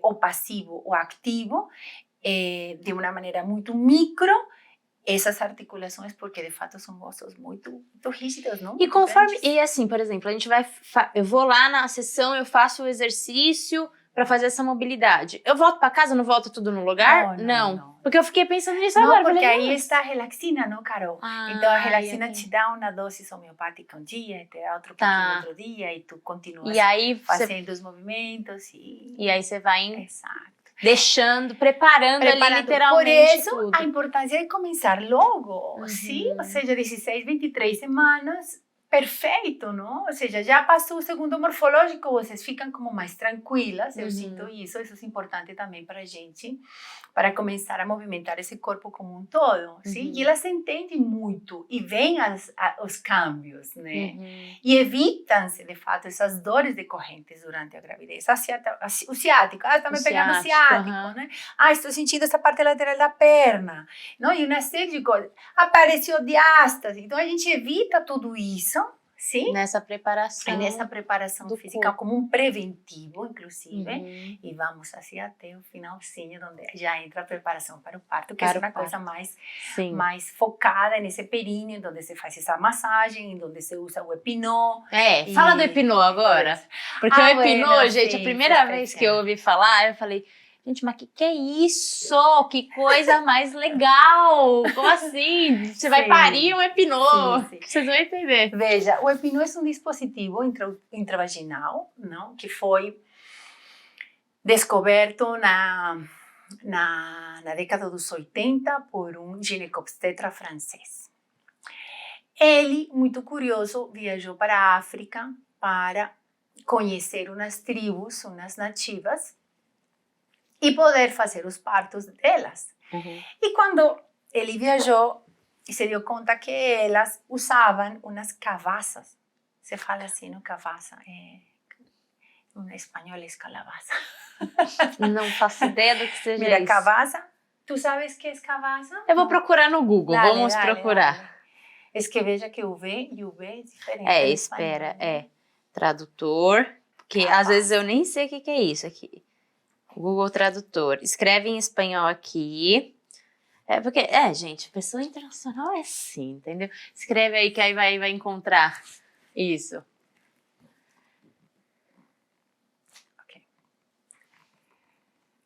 o passivo, o ativo, de uma maneira muito micro, essas articulações, porque de fato são ossos muito rígidos, não? E conforme, e assim, por exemplo, a gente vai, eu vou lá na sessão, eu faço o exercício para fazer essa mobilidade. Eu volto para casa, não volta tudo no lugar? Não. Porque eu fiquei pensando nisso agora. Não, porque aí está a relaxina, não, Carol? Então a relaxina te dá uma dose homeopática um dia, te dá outro pouquinho outro dia, e tu continua fazendo os movimentos. E aí você vai... Exato. Preparando ali literalmente. Por isso, tudo. A importância de começar logo, sim? Ou seja, 16, 23 semanas, perfeito, não? Ou seja, já passou o segundo morfológico, vocês ficam como mais tranquilas, eu sinto isso é importante também para a gente, para começar a movimentar esse corpo como um todo, sim? E elas entendem muito e veem os câmbios, né? E evitam-se, de fato, essas dores decorrentes durante a gravidez. O ciático, está me pegando o ciático, né? Estou sentindo essa parte lateral da perna, não? E uma série de coisas. Apareceu diástase, então a gente evita tudo isso, sim? Nessa preparação. Nessa preparação física corpo. Como um preventivo, inclusive. E vamos assim até o finalzinho, onde já entra a preparação para o parto, que é uma coisa mais focada nesse períneo, onde se faz essa massagem, onde se usa o epinô. Fala do epinô agora. Porque o epinô, gente, a primeira vez que eu ouvi falar, eu falei... Gente, mas que é isso? Que coisa mais legal! Como assim? Você vai parir um epinô? Vocês vão entender. Veja, o epinô é um dispositivo intravaginal, não? Que foi descoberto na década dos 80 por um ginecobstetra francês. Ele, muito curioso, viajou para a África para conhecer umas tribos, umas nativas, e poder fazer os partos delas. E quando ele viajou, se deu conta que elas usavam umas cavaças. Se fala assim, no cavaça. Em espanhol é calabaza. Não faço ideia do que seja isso. Mira, cavaza. Tu sabes que é cavaza? Eu vou procurar no Google, vamos procurar. Dale. É que veja que o V e o B é diferente. Espera, tradutor, porque às vezes eu nem sei o que é isso aqui. Google Tradutor. Escreve em espanhol aqui. Porque, gente, pessoa internacional é assim, entendeu? Escreve aí que aí vai encontrar isso. Ok.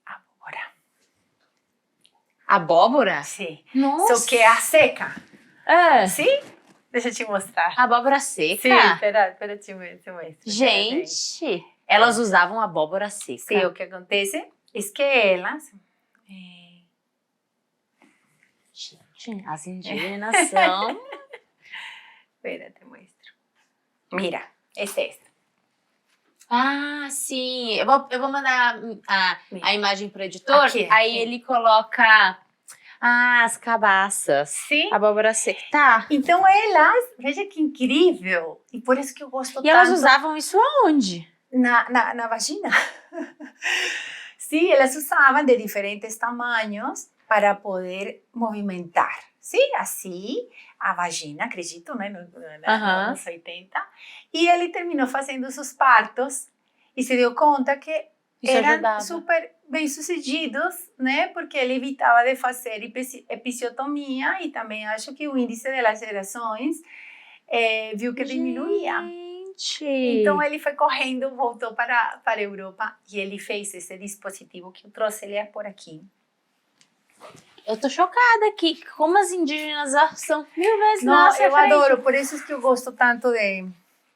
Abóbora. Abóbora? Sim. Nossa. Só que é a seca. Sim? Deixa eu te mostrar. Abóbora seca? Sim, espera te mostro. Gente. Elas usavam abóbora seca. Sim, o que acontece é que elas... Gente, as indígenas são... Espera, te muestro. Mira, é esta. Ah, sim. Eu vou mandar a imagem pro editor, Aqui, aí aqui. ele coloca as cabaças. Sim. Abóbora seca. Tá. Então elas, veja que incrível. E por isso que eu gosto tanto. E elas usavam isso aonde? Na vagina. Sim, elas usavam de diferentes tamanhos para poder movimentar. Sim, assim, a vagina, acredito, né, nos anos 80. E ele terminou fazendo seus partos e se deu conta que Isso eram ajudava. super bem-sucedidos, né, porque ele evitava de fazer episiotomia e também acho que o índice de lacerações viu que diminuía. Gente! Então ele foi correndo, voltou para a Europa e ele fez esse dispositivo que eu trouxe ele por aqui. Eu tô chocada aqui, como as indígenas são 1000 vezes Não, nossa eu frente. adoro, por isso que eu gosto tanto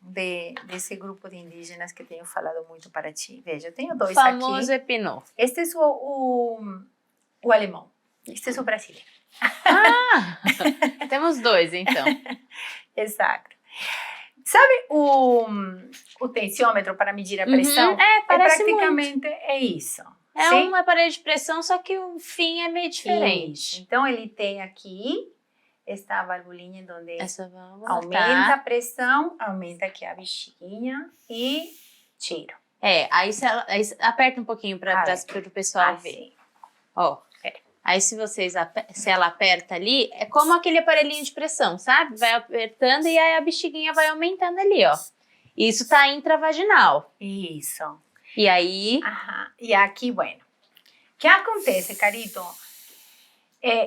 desse grupo de indígenas que tenho falado muito para ti. Veja, eu tenho dois Famoso aqui. Epinô. Este é o alemão, este é o brasileiro. Ah! Temos dois, então. Exato. Sabe o tensiômetro para medir a pressão? Parece praticamente é isso. É sim? um aparelho de pressão, só que o fim é meio diferente. Isso. Então, ele tem aqui esta valvulinha onde Essa válvula, aumenta a pressão, aumenta aqui a bexiguinha e tira. Aí aperta um pouquinho para o pessoal ver. Assim. Ó. Aí se ela aperta ali, é como aquele aparelhinho de pressão, sabe? Vai apertando e aí a bexiguinha vai aumentando ali, ó. Isso tá intravaginal. Isso. E aí... E aqui, bueno. O que acontece, Carito?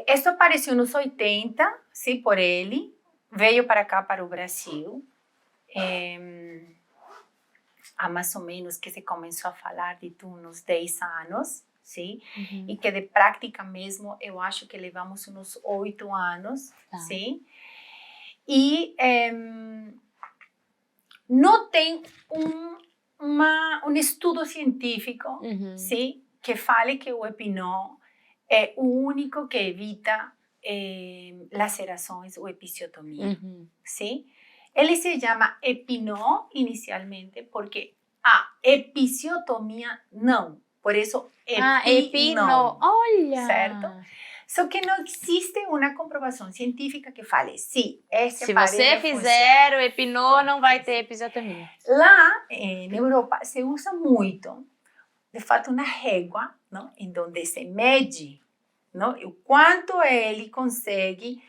Isso apareceu nos 80, sim, por ele. Veio para cá, para o Brasil. Há mais ou menos que se começou a falar de uns 10 anos. Sim? Uhum. E que de prática mesmo, eu acho que levamos uns 8 anos, sim? E não tem um estudo científico, sim? Que fale que o Epinô é o único que evita lacerações ou episiotomia, sim? Ele se chama Epinô inicialmente porque a episiotomia não. Por isso, Epinô. Olha! Certo? Só que não existe uma comprovação científica que fale, sim, esse se você fizer o Epinô, não vai ter episiotomia. Lá, na Europa, se usa muito, de fato, uma régua, não? Em onde se mede, não? O quanto ele consegue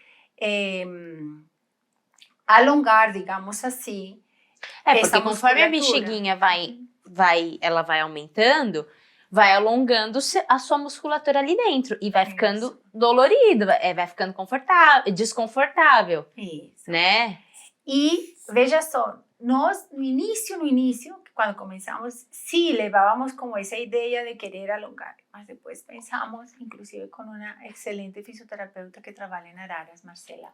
alongar, digamos assim, porque conforme a bexiguinha ela vai aumentando, vai alongando a sua musculatura ali dentro e vai ficando dolorido, vai ficando desconfortável. Isso. Né? E veja só, nós no início, quando começamos, sim, levávamos como essa ideia de querer alongar, mas depois pensamos, inclusive com uma excelente fisioterapeuta que trabalha em Araras, Marcela,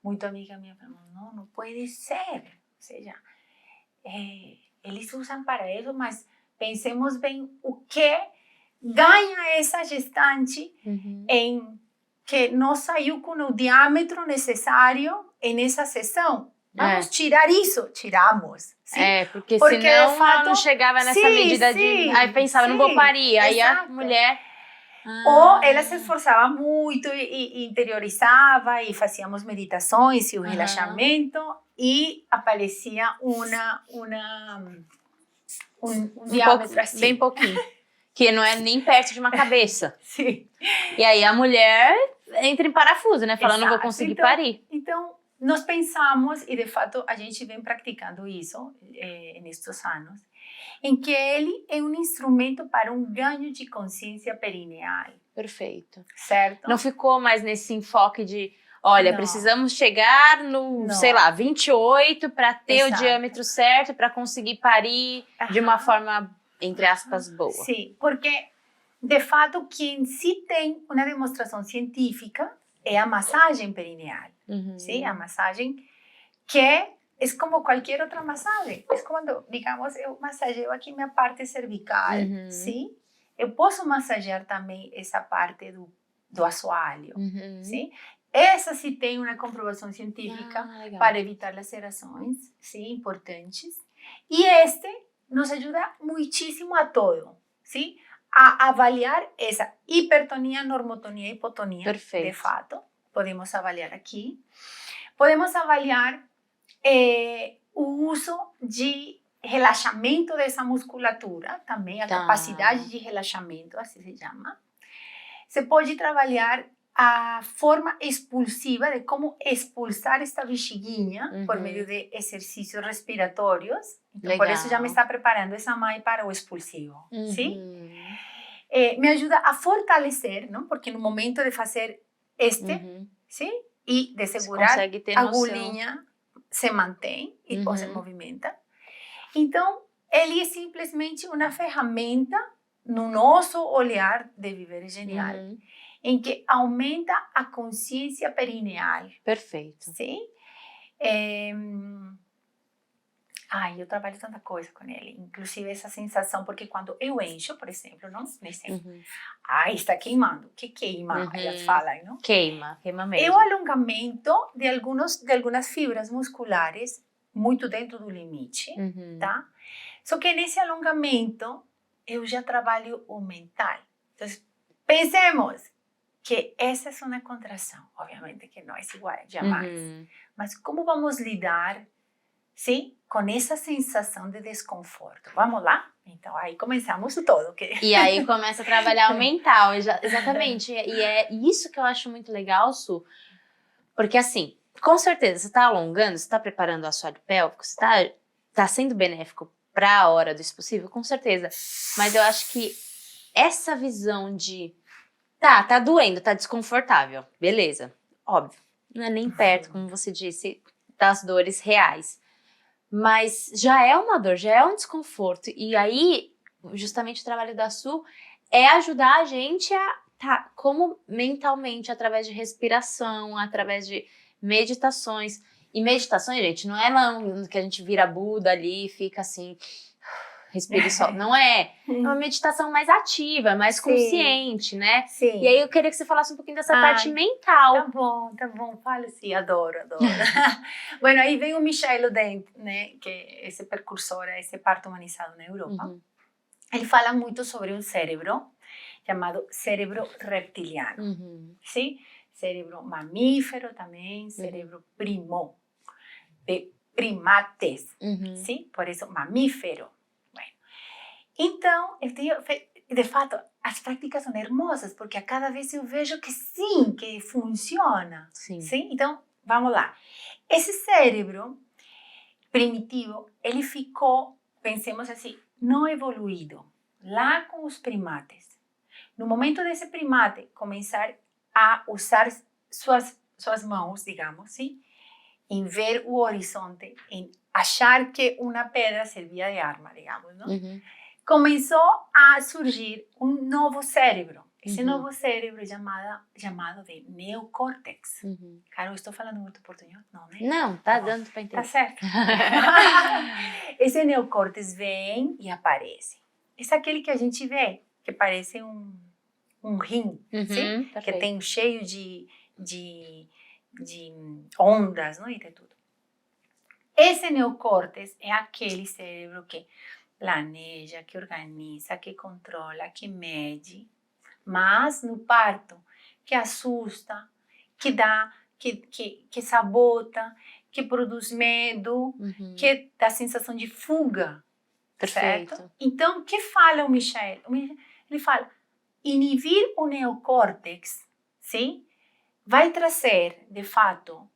muito amiga minha, falou, não pode ser, ou seja, eles usam para isso, mas pensemos bem o que ganha essa gestante em que não saiu com o diâmetro necessário nessa sessão. Vamos tirar isso? Tiramos. Sim? Porque senão de fato, não chegava nessa medida de... Aí pensava, não vou parir. Aí a mulher... Ou ela se esforçava muito e interiorizava e fazíamos meditações e o relaxamento e aparecia um diâmetro assim. Bem pouquinho. Que não é nem perto de uma cabeça. Sim. E aí a mulher entra em parafuso, né? Falando, não vou conseguir parir. Então, nós pensamos, e de fato a gente vem praticando isso nestes anos, em que ele é um instrumento para um ganho de consciência perineal. Perfeito. Certo? Não ficou mais nesse enfoque de, olha, precisamos chegar no, sei lá, 28 para ter o diâmetro certo, para conseguir parir de uma forma, entre aspas, boa. Sim, porque, de fato, quem se tem uma demonstração científica é a massagem perineal. Sim, a massagem que es como cualquier otra masaje. Es cuando, digamos, eu massageio aqui minha parte cervical, sim? Eu posso massagear também essa parte do assoalho, sim? Essa sim tem uma comprovação científica para evitar lacerações, sim, importantes. E este nos ajuda muitíssimo a todo, sim? A avaliar essa hipertonia, normotonia, hipotonia. Perfeito. De fato. Podemos avaliar aqui. Podemos avaliar o uso de relaxamento dessa musculatura, também a capacidade de relaxamento, assim se chama. Você pode trabalhar a forma expulsiva de como expulsar esta bexiguinha por meio de exercícios respiratórios. Então, por isso já me está preparando essa mãe para o expulsivo, sim? Me ajuda a fortalecer, não? Porque no momento de fazer sim? E de segurar a agulhinha, se mantém ou se movimenta. Então, ele é simplesmente uma ferramenta no nosso olhar de Viver Genial, em que aumenta a consciência perineal. Perfeito. Sim? Eu trabalho tanta coisa com ele, inclusive essa sensação, porque quando eu encho, por exemplo, não? Está queimando. Que queima? Elas falam, não? Queima mesmo. É o alongamento de algumas fibras musculares muito dentro do limite, tá? Só que nesse alongamento, eu já trabalho o mental. Então, pensemos que essa é uma contração. Obviamente que não é igual, jamais. Mas como vamos lidar, sim, com essa sensação de desconforto? Vamos lá? Então, aí começamos todo. E aí começa a trabalhar o mental, exatamente. E é isso que eu acho muito legal, Su. Porque assim, com certeza, você está alongando, você está preparando o assoalho pélvico, você tá sendo benéfico para a hora do expulsivo, com certeza. Mas eu acho que essa visão de, tá doendo, tá desconfortável, beleza, óbvio. Não é nem perto, como você disse, das dores reais. Mas já é uma dor, já é um desconforto. E aí, justamente o trabalho da Su é ajudar a gente a, como mentalmente, através de respiração, através de meditações. E meditações, gente, não é que a gente vira Buda ali e fica assim, respira e solta. Não é. É uma meditação mais ativa, mais consciente, né? Sim. E aí eu queria que você falasse um pouquinho dessa parte mental. Tá bom. Fala sim, adoro. Bueno, aí vem o Michel Odent, né? Que é esse precursor a esse parto humanizado na Europa. Ele fala muito sobre um cérebro chamado cérebro reptiliano. Sim? Cérebro mamífero também, cérebro primo, de primates. Sim? Por isso, mamífero. Bueno. Então, de fato, as práticas são hermosas, porque a cada vez eu vejo que sim, que funciona. Sim? Então, vamos lá. Esse cérebro primitivo, ele ficou, pensemos assim, não evoluído, lá com os primates. No momento desse primate começar a usar suas mãos, digamos, sim? Em ver o horizonte, em achar que uma pedra servia de arma, digamos, não? Começou a surgir um novo cérebro. Esse novo cérebro chamado de neocórtex. Cara, eu estou falando muito portunhol? Não, né? Não, tá dando para entender. Tá certo. Esse neocórtex vem e aparece. Esse é aquele que a gente vê, que parece um rim, sim? Que tem cheio de ondas, não? E de tudo. Esse neocórtex é aquele cérebro que planeja, que organiza, que controla, que mede, mas no parto, que assusta, que dá, que sabota, que produz medo, que dá sensação de fuga. Perfeito. Certo? Então, o que fala o Michel? Ele fala, inibir o neocórtex, sim? Vai trazer, de fato,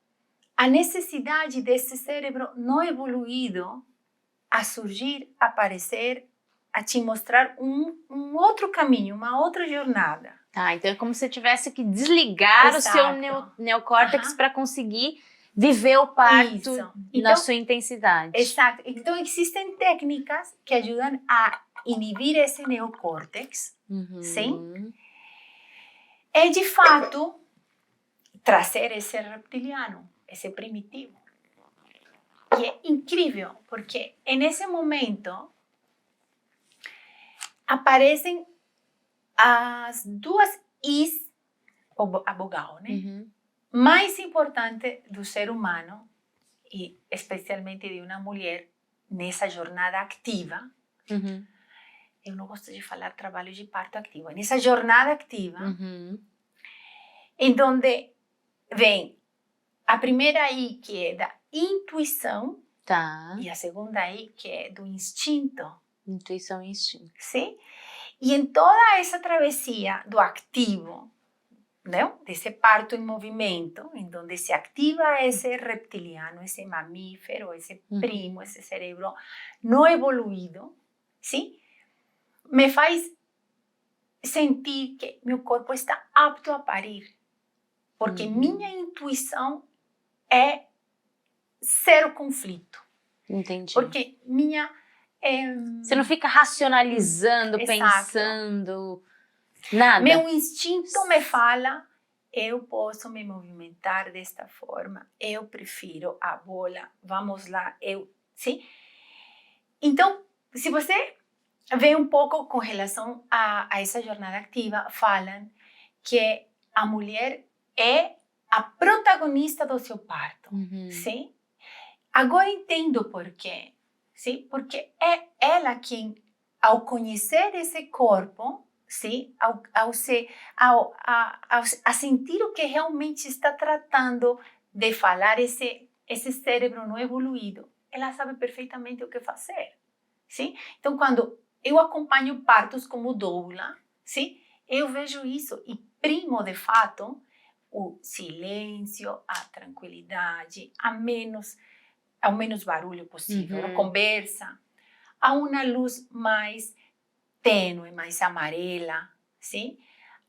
a necessidade desse cérebro não evoluído a surgir, a aparecer, a te mostrar um outro caminho, uma outra jornada. Tá, então é como se tivesse que desligar o seu neocórtex para conseguir viver o parto na sua intensidade. Exato. Então existem técnicas que ajudam a inibir esse neocórtex, sim? E de fato trazer esse reptiliano, esse primitivo. E é incrível, porque nesse momento aparecem as duas Is, a vogal, né? Uhum. Mais importante do ser humano, e especialmente de uma mulher, nessa jornada ativa. Uhum. Eu não gosto de falar trabalho de parto ativo. Nessa jornada ativa, Uhum. em donde vem a primeira I, que é da intuição, Tá. e a segunda I, que é do instinto. Intuição e instinto. Sim? E em toda essa travessia do ativo, não? Desse parto em movimento, em donde se ativa esse reptiliano, esse mamífero, esse primo, esse cérebro não evoluído, sim? Me faz sentir que meu corpo está apto a parir, porque minha intuição é zero conflito. Entendi. Porque minha... Você não fica racionalizando, pensando, nada. Meu instinto me fala, eu posso me movimentar desta forma, eu prefiro a bola, vamos lá, sim? Então, se você vê um pouco com relação a essa jornada ativa, falam que a mulher é a protagonista do seu parto, sim? Agora entendo por quê, sim? Porque é ela quem, ao conhecer esse corpo, sim? A sentir o que realmente está tratando de falar esse cérebro não evoluído, ela sabe perfeitamente o que fazer, sim? Então, quando eu acompanho partos como doula, sim? Eu vejo isso e primo, de fato, o silêncio, a tranquilidade, ao menos barulho possível, a conversa, a uma luz mais tênue, mais amarela, sim?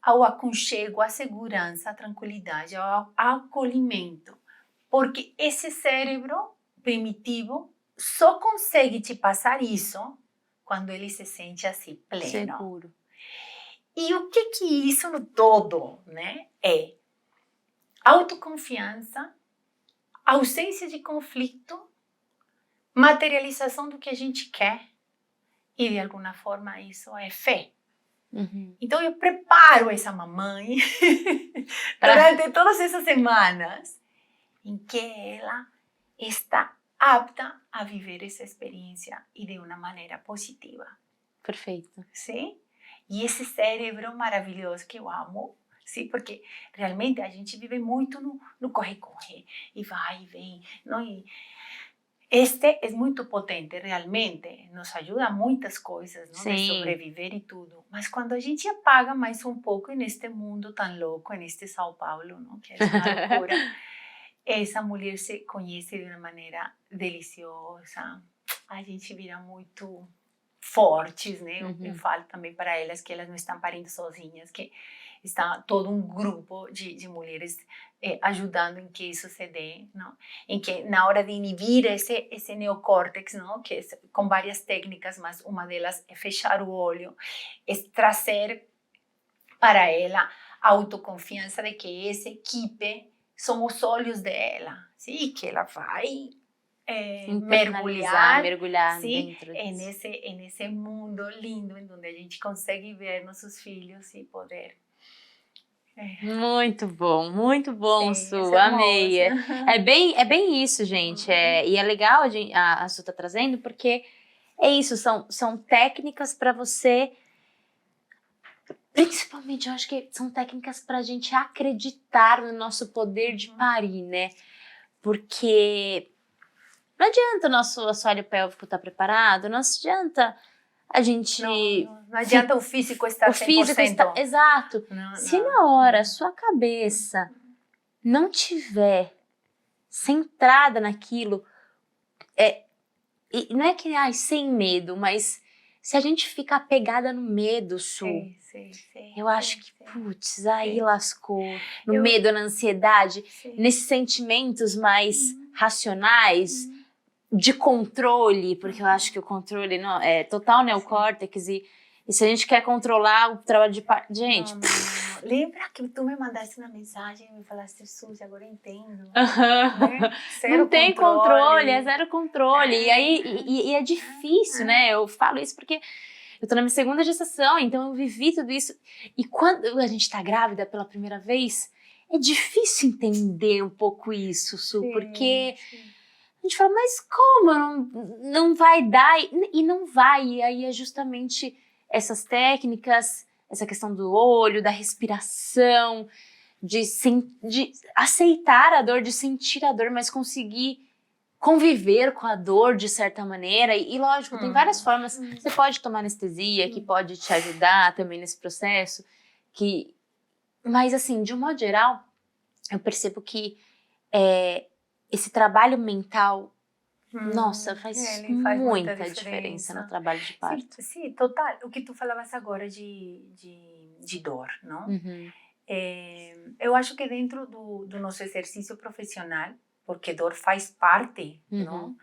Ao aconchego, à segurança, à tranquilidade, ao acolhimento. Porque esse cérebro primitivo só consegue te passar isso quando ele se sente assim, pleno. Seguro. E o que isso no todo, né? É autoconfiança, ausência de conflito, materialização do que a gente quer e, de alguma forma, isso é fé. Então, eu preparo essa mamãe durante todas essas semanas em que ela está apta a viver essa experiência e de uma maneira positiva. Perfeito. Sim? E esse cérebro maravilhoso que eu amo, sim? Porque realmente a gente vive muito no corre-corre e vai e vem, não? E este é muito potente, realmente, nos ajuda a muitas coisas, não? De sobreviver e tudo. Mas quando a gente apaga mais um pouco neste mundo tão louco, neste São Paulo, não? Que é uma loucura, essa mulher se conhece de uma maneira deliciosa, a gente vira muito fortes, né? Eu falo também para elas que elas não estão parindo sozinhas, que está todo um grupo de mulheres ajudando em que isso se dê, não? Em que na hora de inibir esse neocórtex, não? Que é, com várias técnicas, mas uma delas é fechar o olho, é trazer para ela a autoconfiança de que essa equipe são os olhos dela, sim? Que ela vai mergulhar sim, dentro nesse mundo lindo em onde a gente consegue ver nossos filhos e poder. Muito bom, Sim, Su, amei. É bem isso, gente. E é legal a Su tá trazendo, porque é isso, são técnicas para você. Principalmente, eu acho que são técnicas para a gente acreditar no nosso poder de parir, né? Porque não adianta o nosso assoalho pélvico estar preparado, não adianta a gente... Não adianta o físico estar 100%. O físico está, exato. Se na hora a sua cabeça não tiver centrada naquilo, e não é que sem medo, mas se a gente ficar pegada no medo, Su, eu acho que, putz, aí lascou. No medo, na ansiedade, nesses sentimentos mais racionais, de controle, porque eu acho que o controle não, é total neocórtex e se a gente quer controlar o trabalho de parto, gente, lembra que tu me mandaste uma mensagem e me falaste, Suzy, agora eu entendo. Uhum. Né? Não tem controle, é zero controle. E aí e é difícil, né? Eu falo isso porque eu tô na minha segunda gestação, então eu vivi tudo isso. E quando a gente tá grávida pela primeira vez, é difícil entender um pouco isso, Su, porque a gente fala, mas como? Não vai dar? E não vai. E aí é justamente essas técnicas, essa questão do olho, da respiração, de aceitar a dor, de sentir a dor, mas conseguir conviver com a dor de certa maneira. E lógico, tem várias formas. Você pode tomar anestesia, que pode te ajudar também nesse processo. Mas assim, de um modo geral, eu percebo que esse trabalho mental, nossa, faz muita diferença no trabalho de parto. Sim, total. O que tu falavas agora de dor, não? Uhum. Eu acho que dentro do nosso exercício profissional, porque dor faz parte, não?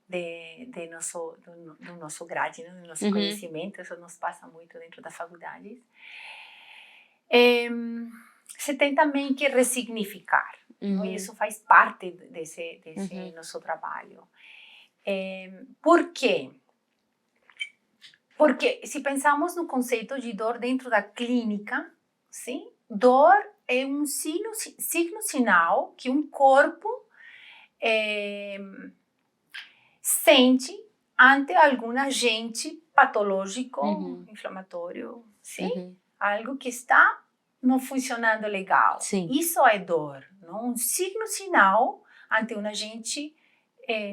Do nosso grade, né? Do nosso conhecimento, isso nos passa muito dentro das faculdades. Você tem também que ressignificar, não? E isso faz parte desse nosso trabalho. Por quê? Porque se pensamos no conceito de dor dentro da clínica, sim? Dor é um signo sinal que um corpo sente ante algum agente patológico, inflamatório, sim? Algo que está não funcionando legal. Sim. Isso é dor, não? Um signo sinal ante um agente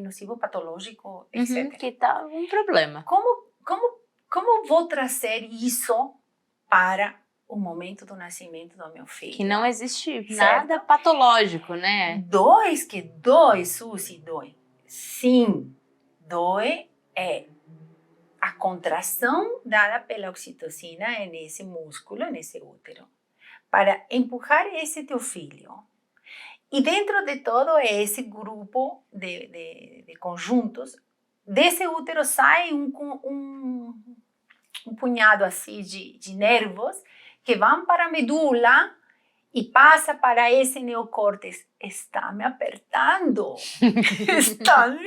nocivo, patológico, etc. Que tá um problema. Como vou trazer isso para o momento do nascimento do meu filho? Que não existe nada patológico, né? Dói, Suzy, dói. Sim, dói é a contração dada pela oxitocina nesse músculo, nesse útero, para empurrar esse teu filho. E dentro de todo esse grupo de conjuntos, desse útero sai um punhado assim de nervos que vão para a medula e passa para esse neocórtex. Está me apertando. Está me...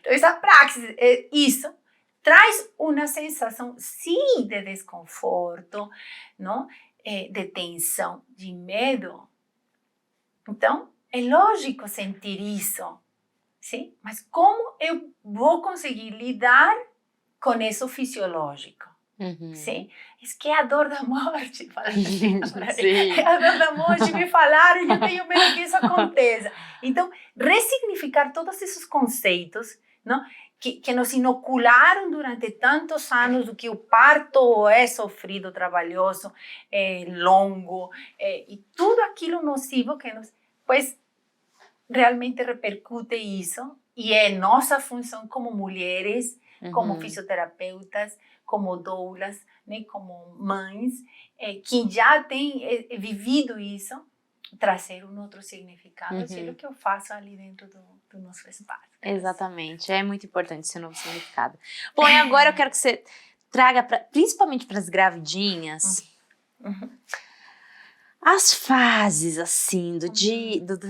Então, essa praxis, isso, traz uma sensação, sim, de desconforto, não? De tensão, de medo. Então, é lógico sentir isso, sim? Mas como eu vou conseguir lidar com isso fisiológico? Sim? Isso que é a dor da morte. É a dor da morte, me falaram e eu tenho medo que isso aconteça. Então, ressignificar todos esses conceitos, não? Que nos inocularam durante tantos anos do que o parto é sofrido, trabalhoso, longo, e tudo aquilo nocivo que nos... Pois, realmente repercute isso, e é nossa função como mulheres, como fisioterapeutas, como doulas, né, como mães, que já têm vivido isso, trazer um outro significado, é o que eu faço ali dentro do nosso espaço. Exatamente, é muito importante esse novo significado. Bom, e agora eu quero que você traga, principalmente para as gravidinhas, as fases, assim,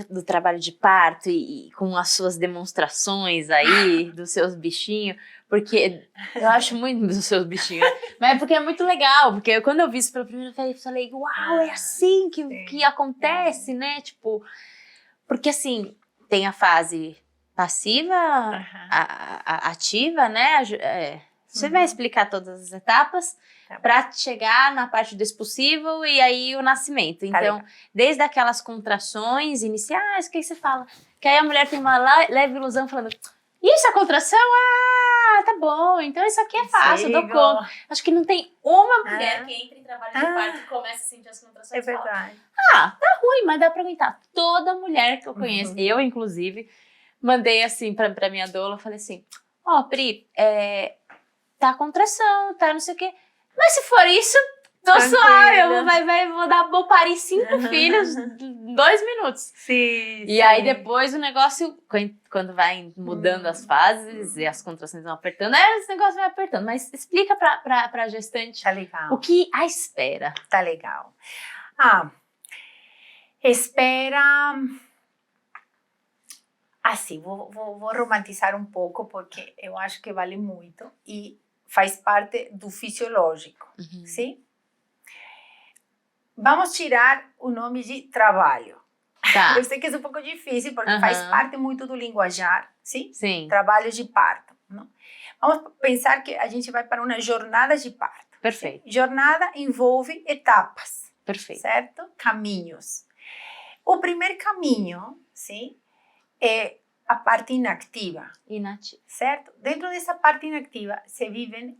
do trabalho de parto e com as suas demonstrações aí, dos seus bichinhos, porque eu acho muito dos seus bichinhos, mas é porque é muito legal, porque quando eu vi isso pela primeira vez, eu falei, uau, é assim que acontece, né? Tipo, porque assim, tem a fase passiva, ativa, né? Você vai explicar todas as etapas para chegar na parte do expulsivo e aí o nascimento. Então, desde aquelas contrações iniciais, o que você fala? Que aí a mulher tem uma leve ilusão falando, isso é contração? Ah, tá bom, então isso aqui é fácil, eu dou conta. Acho que não tem uma mulher que entra em trabalho de parto e começa a sentir as contrações. É verdade. Fala, tá ruim, mas dá pra aguentar. Toda mulher que eu conheço, eu inclusive, mandei assim pra minha doula, falei assim, Pri, tá contração, tá não sei o quê. Mas se for isso, Tô suave, Tranquila. vou parir 5 filhos em 2 minutos. Sim, E aí depois o negócio, quando vai mudando as fases e as contrações vão apertando, aí esse negócio vai apertando. Mas explica pra gestante Tá legal. o que a espera. Tá legal. Espera... Assim, vou romantizar um pouco, porque eu acho que vale muito e faz parte do fisiológico, sim? Vamos tirar o nome de trabalho. Tá. Eu sei que é um pouco difícil, porque faz parte muito do linguajar, sim? Sim. Trabalho de parto. Não? Vamos pensar que a gente vai para uma jornada de parto. Perfeito. Sim? Jornada envolve etapas. Perfeito. Certo? Caminhos. O primeiro caminho, sim, é a parte inativa. Inativa. Certo? Dentro dessa parte inativa se vivem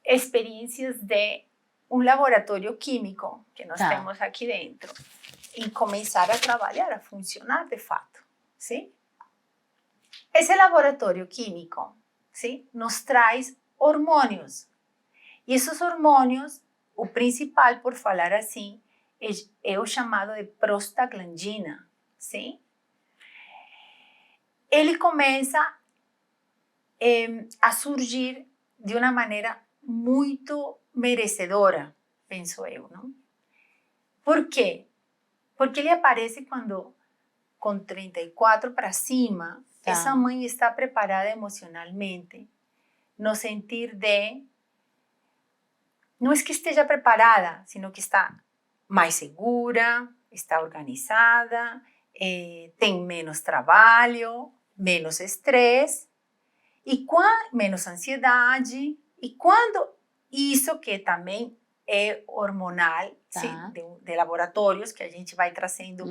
experiências de um laboratório químico que nós temos aqui dentro e começar a trabalhar, a funcionar de fato, sim? Esse laboratório químico, sim, nos traz hormônios. E esses hormônios, o principal, por falar assim, é o chamado de prostaglandina, sim? Ele começa a surgir de uma maneira muito merecedora, penso eu, não? Por quê? Porque ele aparece quando, com 34 para cima, essa mãe está preparada emocionalmente, no sentir de... Não é que esteja preparada, sino que está mais segura, está organizada, tem menos trabalho, menos estresse, menos ansiedade. E quando isso que também é hormonal, sim, de laboratórios, que a gente vai trazendo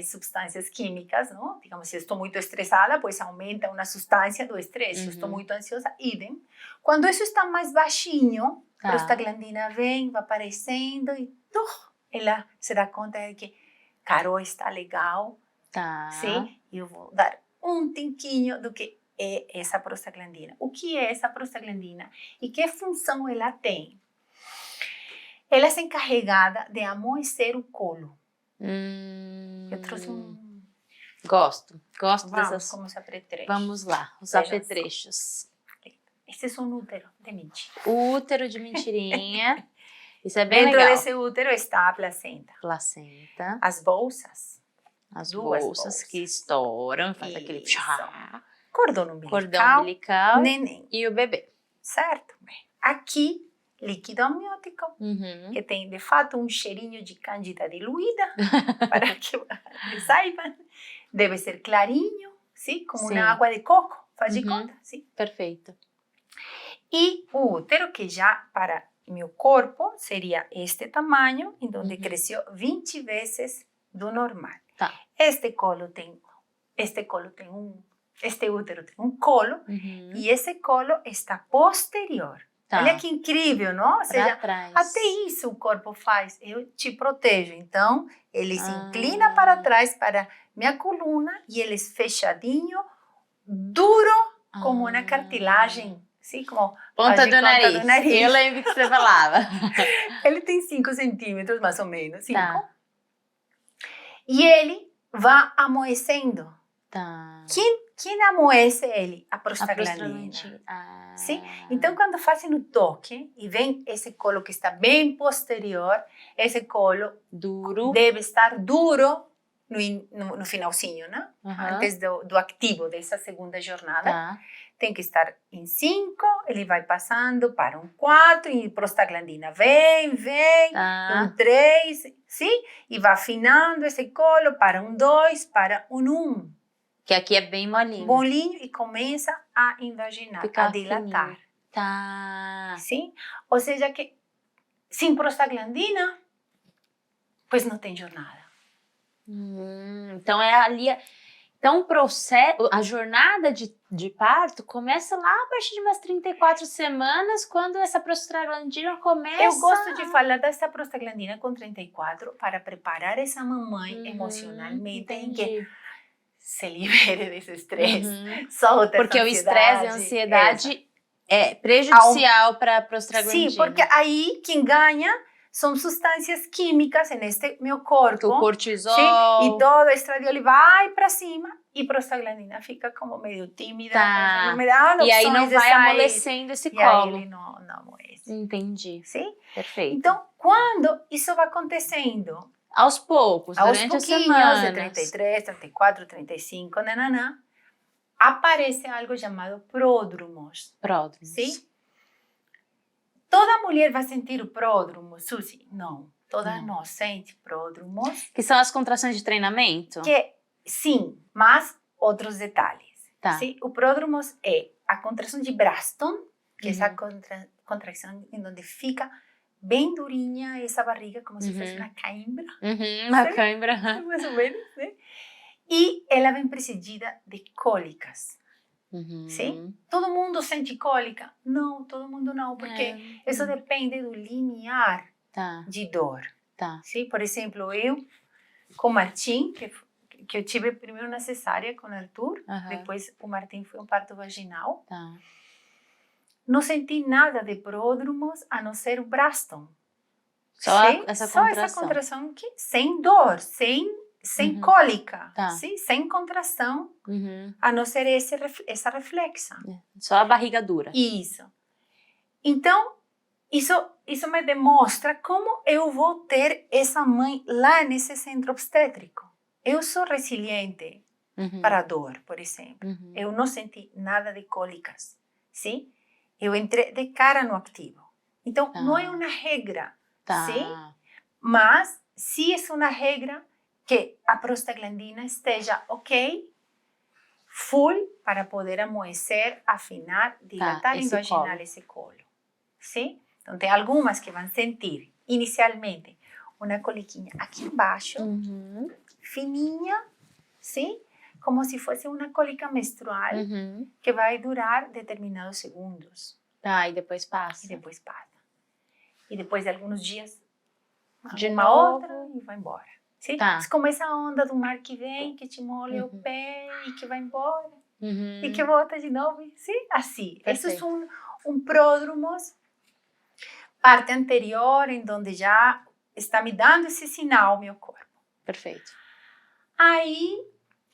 substâncias químicas, não? Digamos, se eu estou muito estressada, pois aumenta uma substância do estresse. Se eu estou muito ansiosa, idem. Quando isso está mais baixinho, a prostaglandina vem, vai aparecendo e ela se dá conta de que Carol está legal, sim? E eu vou dar um tinquinho do que é essa prostaglandina. O que é essa prostaglandina e que função ela tem? Ela é encarregada de amoecer o colo. Eu trouxe um... Gosto dessas... Vamos apetrechos. Vamos lá, os apetrechos. Esse é um útero de mentira. O útero de mentirinha. Isso é bem legal. Dentro desse útero está a placenta. Placenta. As bolsas. As bolsas que estouram, faz aquele chá. Cordão umbilical. Neném. E o bebê. Certo. Aqui, líquido amniótico, que tem, de fato, um cheirinho de cândida diluída, para que saibam. Deve ser clarinho, sim? Como uma água de coco, faz de conta, sim? Perfeito. E o útero, que já para meu corpo seria este tamanho, em onde cresceu 20 vezes do normal. Este útero tem um colo, e esse colo está posterior. Olha que incrível, não? Ou seja, até isso o corpo faz. Eu te protejo. Então, ele se inclina para trás, para minha coluna, e ele é fechadinho, duro, como uma cartilagem. Sim, como ponta do nariz. Eu lembro que você falava. Ele tem 5 centímetros, mais ou menos. 5. E ele vai amoecendo. Quem amoece ele? A prostaglandina. Sim? Então, quando fazem o toque e vem esse colo que está bem posterior, esse colo deve estar duro no finalzinho, né? Antes do ativo dessa segunda jornada. Tem que estar em 5, ele vai passando para um 4, e prostaglandina vem, um 3, sim? E vai afinando esse colo para um 2, para um 1. Que aqui é bem molinho. Molinho, e começa a invaginar, a dilatar. Sim? Ou seja, que sem prostaglandina, pois não tem jornada. Então é ali... Então, o processo, a jornada de parto começa lá a partir de umas 34 semanas, quando essa prostaglandina começa... Eu gosto de falar dessa prostaglandina com 34 para preparar essa mamãe emocionalmente, em que se libere desse estresse, solta porque essa ansiedade. Porque o estresse e a ansiedade É prejudicial para a prostaglandina. Sim, porque aí quem ganha são substâncias químicas neste meu corpo. O cortisol. Sim, e todo o estradiol vai para cima e a prostaglandina fica como meio tímida. Tá. Não me dá E aí não opções de vai sair. amolecendo esse E colo. aí ele não amolece. Entendi. Sim? Perfeito. Então, quando isso vai acontecendo? Aos poucos, Aos durante as pouquinhos, semanas. de 33, 34, 35, nananã, aparece algo chamado pródromos. Pródromos. Sim? Toda mulher vai sentir o pródromo, Suzy? Não. Toda não sente pródromos. Que são as contrações de treinamento? Sim, mas outros detalhes. Tá. Sim? O pródromos é a contração de Braston, que é essa contração em onde fica bem durinha essa barriga, como se fosse uma cãibra. Uma cãibra. Mais ou menos, né? E ela vem precedida de cólicas. Sim? Todo mundo sente cólica? Não, todo mundo não, porque isso depende do limiar de dor. Tá. Sim? Por exemplo, eu, com o Martim, que eu tive primeiro na cesárea com o Arthur, depois o Martim foi um parto vaginal. Tá. Não senti nada de pródromos, a não ser o Braston. Só essa contração. Só essa contração que, sem dor, sem cólica, sim? Sem contração, a não ser essa reflexa. Só a barriga dura. Isso. Então, isso me demonstra como eu vou ter essa mãe lá nesse centro obstétrico. Eu sou resiliente para a dor, por exemplo. Eu não senti nada de cólicas, sim? Eu entrei de cara no ativo. Então, não é uma regra, sim? Mas, sim é uma regra que a prostaglandina esteja ok, full, para poder amoecer, afinar, dilatar endovaginal esse colo. Sim? Então, tem algumas que vão sentir, inicialmente, uma coliquinha aqui embaixo, fininha, sim? Como se fosse uma cólica menstrual, que vai durar determinados segundos. Tá, e depois passa. E depois de alguns dias, de uma novo, outra e vai embora. Sim? Tá. Mas como essa onda do mar que vem, que te molha o pé e que vai embora. E que volta de novo. Sim? Assim. Isso é um pródromos, parte anterior, em onde já está me dando esse sinal, meu corpo. Perfeito. Aí,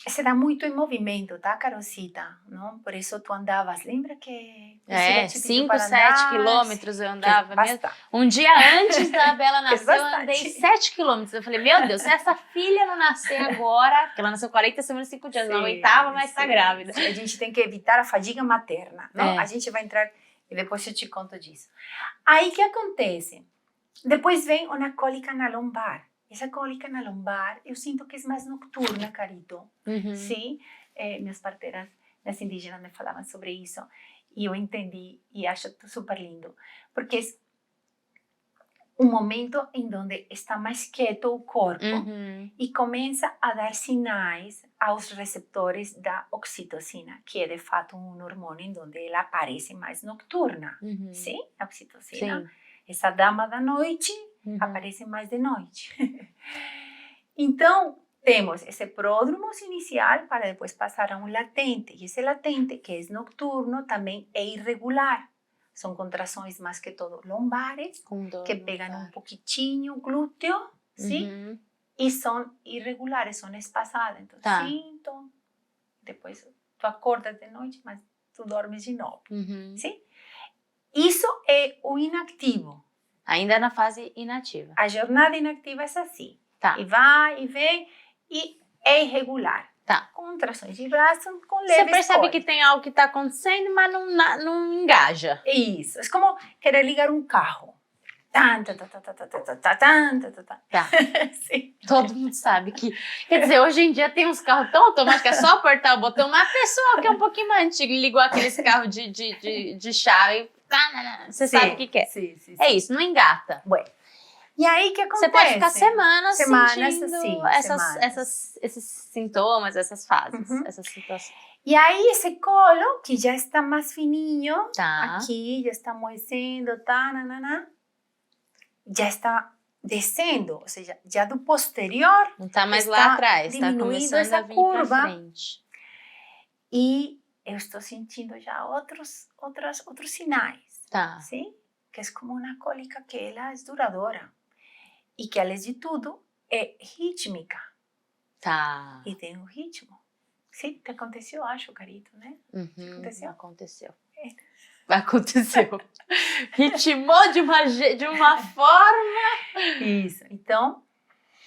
se dá muito em movimento, tá, Carolcita? Não? Por isso tu andavas, lembra que... 5, 7 quilômetros eu andava mesmo. Bastante. Um dia antes da Bela nascer, eu andei 7 quilômetros. Eu falei, meu Deus, se essa filha não nascer agora, porque ela nasceu 40 semanas e 5 dias, na oitava, mas tá grávida. A gente tem que evitar a fadiga materna, não? A gente vai entrar, e depois eu te conto disso. Aí, o que acontece? Depois vem uma cólica na lombar. Essa cólica na lombar, eu sinto que é mais nocturna, Carito. Sim? Minhas parteiras, minhas indígenas me falavam sobre isso. E eu entendi e acho super lindo. Porque é um momento em onde está mais quieto o corpo e começa a dar sinais aos receptores da oxitocina, que é de fato um hormônio em onde ela aparece mais nocturna. Sim? A oxitocina. Sim. Essa dama da noite aparece mais de noite. Então, temos esse pródromos inicial para depois passar a um latente. E esse latente, que é nocturno, também é irregular. São contrações mais que todo lombares, que pegam um pouquinho o glúteo, sim? E são irregulares, são espaçadas. Então, sinto, depois tu acordas de noite, mas tu dormes de novo, sim? Isso é o inativo. Ainda na fase inativa. A jornada inativa é assim. Tá. E vai, e vem, e é irregular. Tá. Contrações de braço com leves Você percebe cólicas. que tem algo que está acontecendo, mas não engaja. Isso. É como querer ligar um carro. Tá. Sim. Todo mundo sabe que... Quer dizer, hoje em dia tem uns carros tão automáticos, é só apertar o botão. Mas a pessoa que é um pouquinho mais antiga ligou aqueles carros de chave... Você sabe o que é. Sim. É isso, não engata. Ué. E aí, o que acontece? Você pode ficar semanas sentindo sim, esses sintomas, essas fases, essas situações. E aí, esse colo, que já está mais fininho, tá. Aqui, já está amolecendo, já está descendo, ou seja, já do posterior. Não está mais lá atrás, está diminuindo começando essa a vir curva. para frente. E eu estou sentindo já outros sinais, Tá. sim? Que é como uma cólica que ela é duradoura e que, além de tudo, é rítmica. Tá. E tem um ritmo. Sim, te aconteceu, acho, Carito, né? Aconteceu? Aconteceu. É. Aconteceu. Ritmou de uma forma. Isso. Então,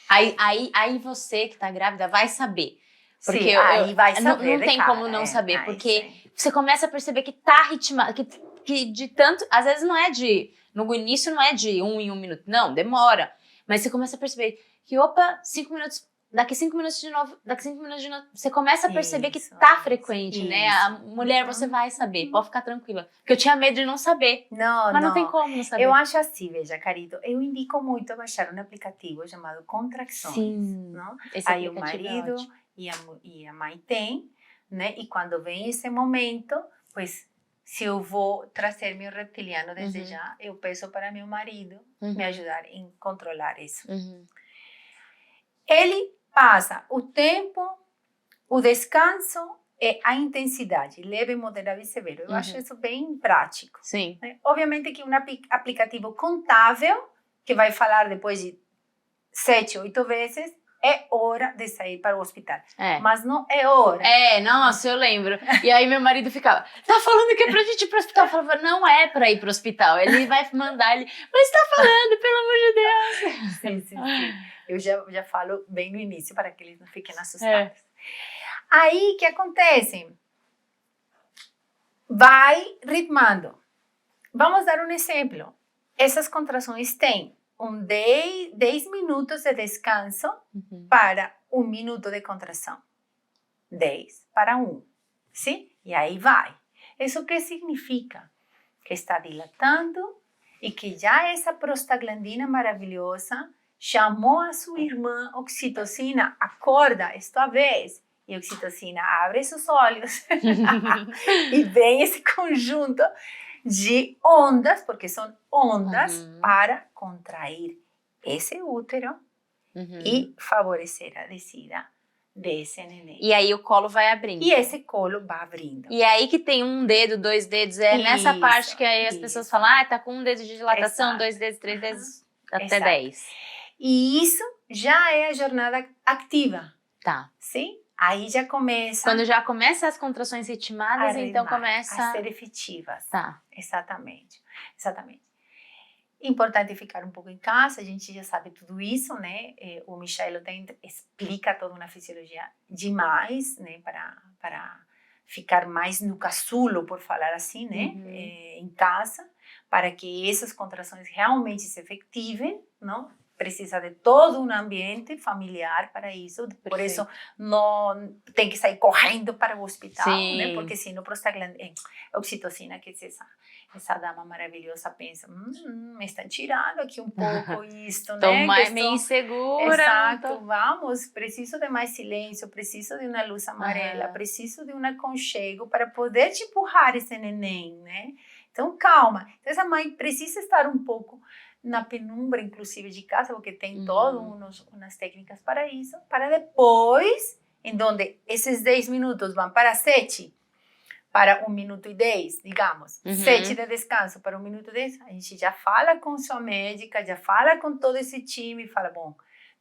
Aí você que tá grávida vai saber. Porque sim, aí vai saber. não tem cara, como não saber. aí Porque sim. você começa a perceber que tá ritmado. Que de tanto. Às vezes não é de. No início não é de 1 em 1 minuto. Não, demora. Mas você começa a perceber que, opa, 5 minutos. Daqui 5 minutos de novo, daqui 5 minutos de novo. Você começa a perceber que tá frequente, né? A mulher, você vai saber, pode ficar tranquila. Porque eu tinha medo de não saber. Mas não tem como não saber. Eu acho assim, veja, Carito, eu indico muito baixar um aplicativo chamado Contracções. Sim, não? esse Aí o aplicativo é marido ótimo. e a mãe tem, né? E quando vem esse momento, pois, se eu vou trazer meu reptiliano desde já, eu peço para meu marido me ajudar em controlar isso. Ele passa o tempo, o descanso e a intensidade, leve, moderado e severo. Eu acho isso bem prático. Sim. Né? Obviamente que um aplicativo contável, que vai falar depois de 7, 8 vezes, é hora de sair para o hospital. Mas não é hora. Nossa, eu lembro. E aí meu marido ficava, tá falando que é pra gente ir pro hospital? Eu falava, não é pra ir pro hospital. Ele vai mandar, mas tá falando, pelo amor de Deus. Sim. Eu já falo bem no início, para que eles não fiquem assustados. Aí, o que acontece? Vai ritmando. Vamos dar um exemplo. Essas contrações têm 10 minutos de descanso para 1 minuto de contração. 10 para 1. Sim? E aí vai. Isso que significa? Que está dilatando e que já essa prostaglandina maravilhosa chamou a sua irmã oxitocina, acorda, esta vez. E a oxitocina abre seus olhos e vem esse conjunto de ondas, porque são ondas, para contrair esse útero e favorecer a descida desse neném. E aí o colo vai abrindo. E esse colo vai abrindo. E aí que tem 1 dedo, 2 dedos, nessa parte que aí as pessoas falam, tá com 1 dedo de dilatação, 2 dedos, 3 dedos, até 10. E isso já é a jornada ativa. Tá. Sim? Aí já começa... Quando já começa as contrações ritmadas, então começa... a ser efetivas. Tá. Exatamente. Importante ficar um pouco em casa, a gente já sabe tudo isso, né? O Michel explica toda uma fisiologia demais, né? Para ficar mais no casulo, por falar assim, né? Em casa, para que essas contrações realmente se efetivem, não? Precisa de todo um ambiente familiar para isso. Perfeito. Por isso, não tem que sair correndo para o hospital, né? Porque senão oxitocina, que é essa dama maravilhosa, pensa, me estão tirando aqui um pouco isto, né? Estou meio insegura. Exato, vamos, preciso de mais silêncio, preciso de uma luz amarela, preciso de um aconchego para poder te empurrar esse neném, né? Então, calma. Então, essa mãe precisa estar um pouco na penumbra, inclusive, de casa, porque tem todas umas técnicas para isso, para depois, em donde esses 10 minutos vão para 7, para 1 minuto e 10, digamos, 7 de descanso para 1 minuto e 10, a gente já fala com sua médica, já fala com todo esse time, fala, bom,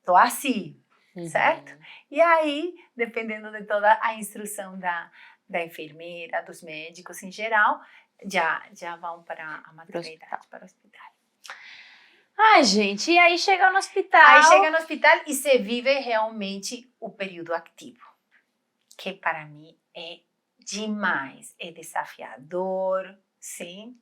tô assim, certo? E aí, dependendo de toda a instrução da enfermeira, dos médicos em geral, já vão para a maternidade, para o hospital. Ai, gente, e aí chega no hospital. Aí chega no hospital e se vive realmente o período ativo, que para mim é demais, é desafiador, sim?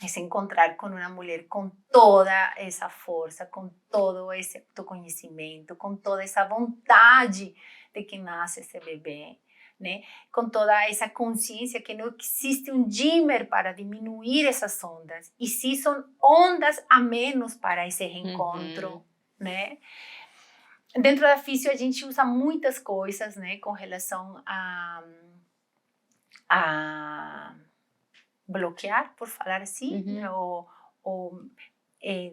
É se encontrar com uma mulher com toda essa força, com todo esse autoconhecimento, com toda essa vontade de que nasce esse bebê, né? Com toda essa consciência que não existe um dimmer para diminuir essas ondas, e sim são ondas a menos para esse reencontro, né? Dentro da físio a gente usa muitas coisas, né, com relação a bloquear, por falar assim, ou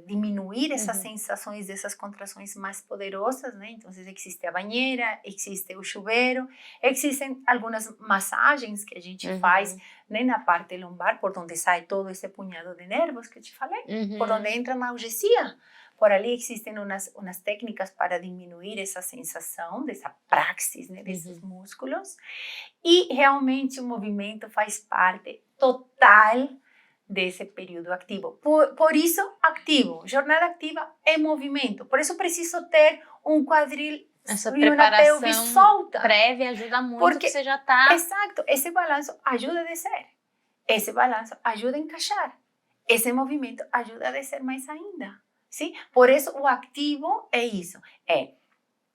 diminuir essas sensações dessas contrações mais poderosas, né? Então, existe a banheira, existe o chuveiro, existem algumas massagens que a gente faz, né, na parte lombar, por onde sai todo esse punhado de nervos que eu te falei, por onde entra a analgesia. Por ali existem umas técnicas para diminuir essa sensação, dessa praxis, né, desses músculos. E realmente o movimento faz parte total desse período ativo. Por isso, ativo. Jornada ativa é movimento. Por isso, preciso ter um quadril essa e uma pelve solta. Prévia ajuda muito, porque você já está... Exato. Esse balanço ajuda a descer. Esse balanço ajuda a encaixar. Esse movimento ajuda a descer mais ainda. Sim? Por isso, o ativo é isso.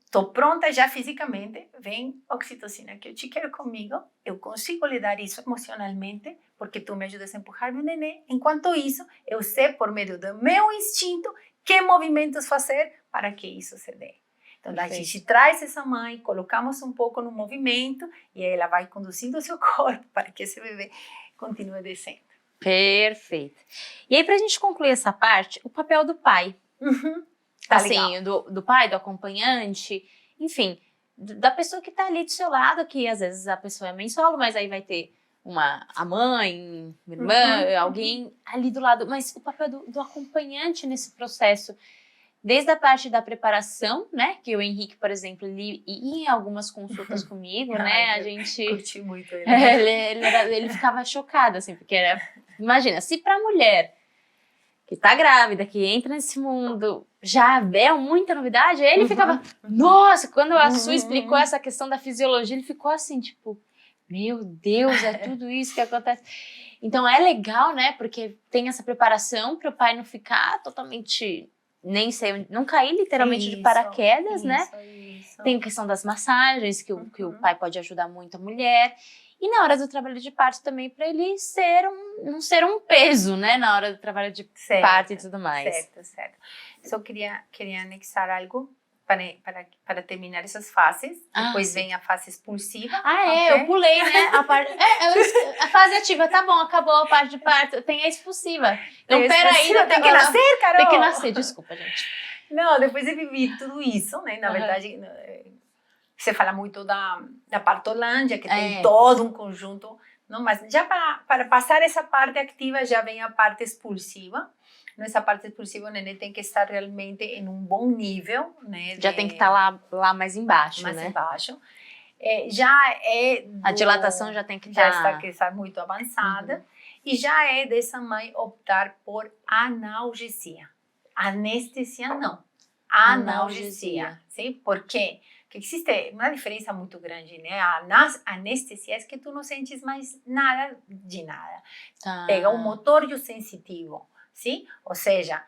Estou pronta já fisicamente, vem oxitocina, que eu te quero comigo, eu consigo lhe dar isso emocionalmente, porque tu me ajudas a empurrar meu neném. Enquanto isso, eu sei por meio do meu instinto que movimentos fazer para que isso se dê. Então, a gente traz essa mãe, colocamos um pouco no movimento e ela vai conduzindo o seu corpo para que esse bebê continue descendo. Perfeito. E aí, para a gente concluir essa parte, o papel do pai. Tá assim, do pai, do acompanhante, enfim, da pessoa que tá ali do seu lado, que às vezes a pessoa é mãe solo, mas aí vai ter a mãe, uma irmã, alguém ali do lado. Mas o papel do acompanhante nesse processo, desde a parte da preparação, né? Que o Henrique, por exemplo, ele ia em algumas consultas comigo, né? A gente... Curti muito ele. Ele ficava chocado, assim, porque era... Imagina, se pra mulher que tá grávida, que entra nesse mundo, já é muita novidade, ele ficava... Nossa, quando a Su explicou essa questão da fisiologia, ele ficou assim, tipo... Meu Deus, é tudo isso que acontece. Então é legal, né? Porque tem essa preparação para o pai não ficar totalmente... Nem sei, não cair literalmente de paraquedas, né? Tem a questão das massagens, que o pai pode ajudar muito a mulher. E na hora do trabalho de parto também, para ele não ser um peso, né? Na hora do trabalho de parto e tudo mais. Certo. Só queria anexar algo para terminar essas fases. Depois vem a fase expulsiva. Okay? Eu pulei, né? A fase ativa, tá bom, acabou a parte de parto. Tem a expulsiva. Então, peraí. Tem que nascer, Carol. Tem que nascer, desculpa, gente. Não, depois de viver tudo isso, né? Na verdade, você fala muito da partolândia, que tem todo um conjunto. Não, mas já para passar essa parte ativa, já vem a parte expulsiva. Nessa parte expulsiva, o neném tem que estar realmente em um bom nível, né? Já tem que estar lá mais embaixo, mais né? embaixo. Já a dilatação já tem que estar muito avançada. E já é dessa mãe optar por analgesia. Anestesia não. Analgesia. Sim? Por quê? Porque existe uma diferença muito grande, né? A anestesia é que tu não sentes mais nada de nada. Pega o motor e o sensitivo. Sim? Ou seja,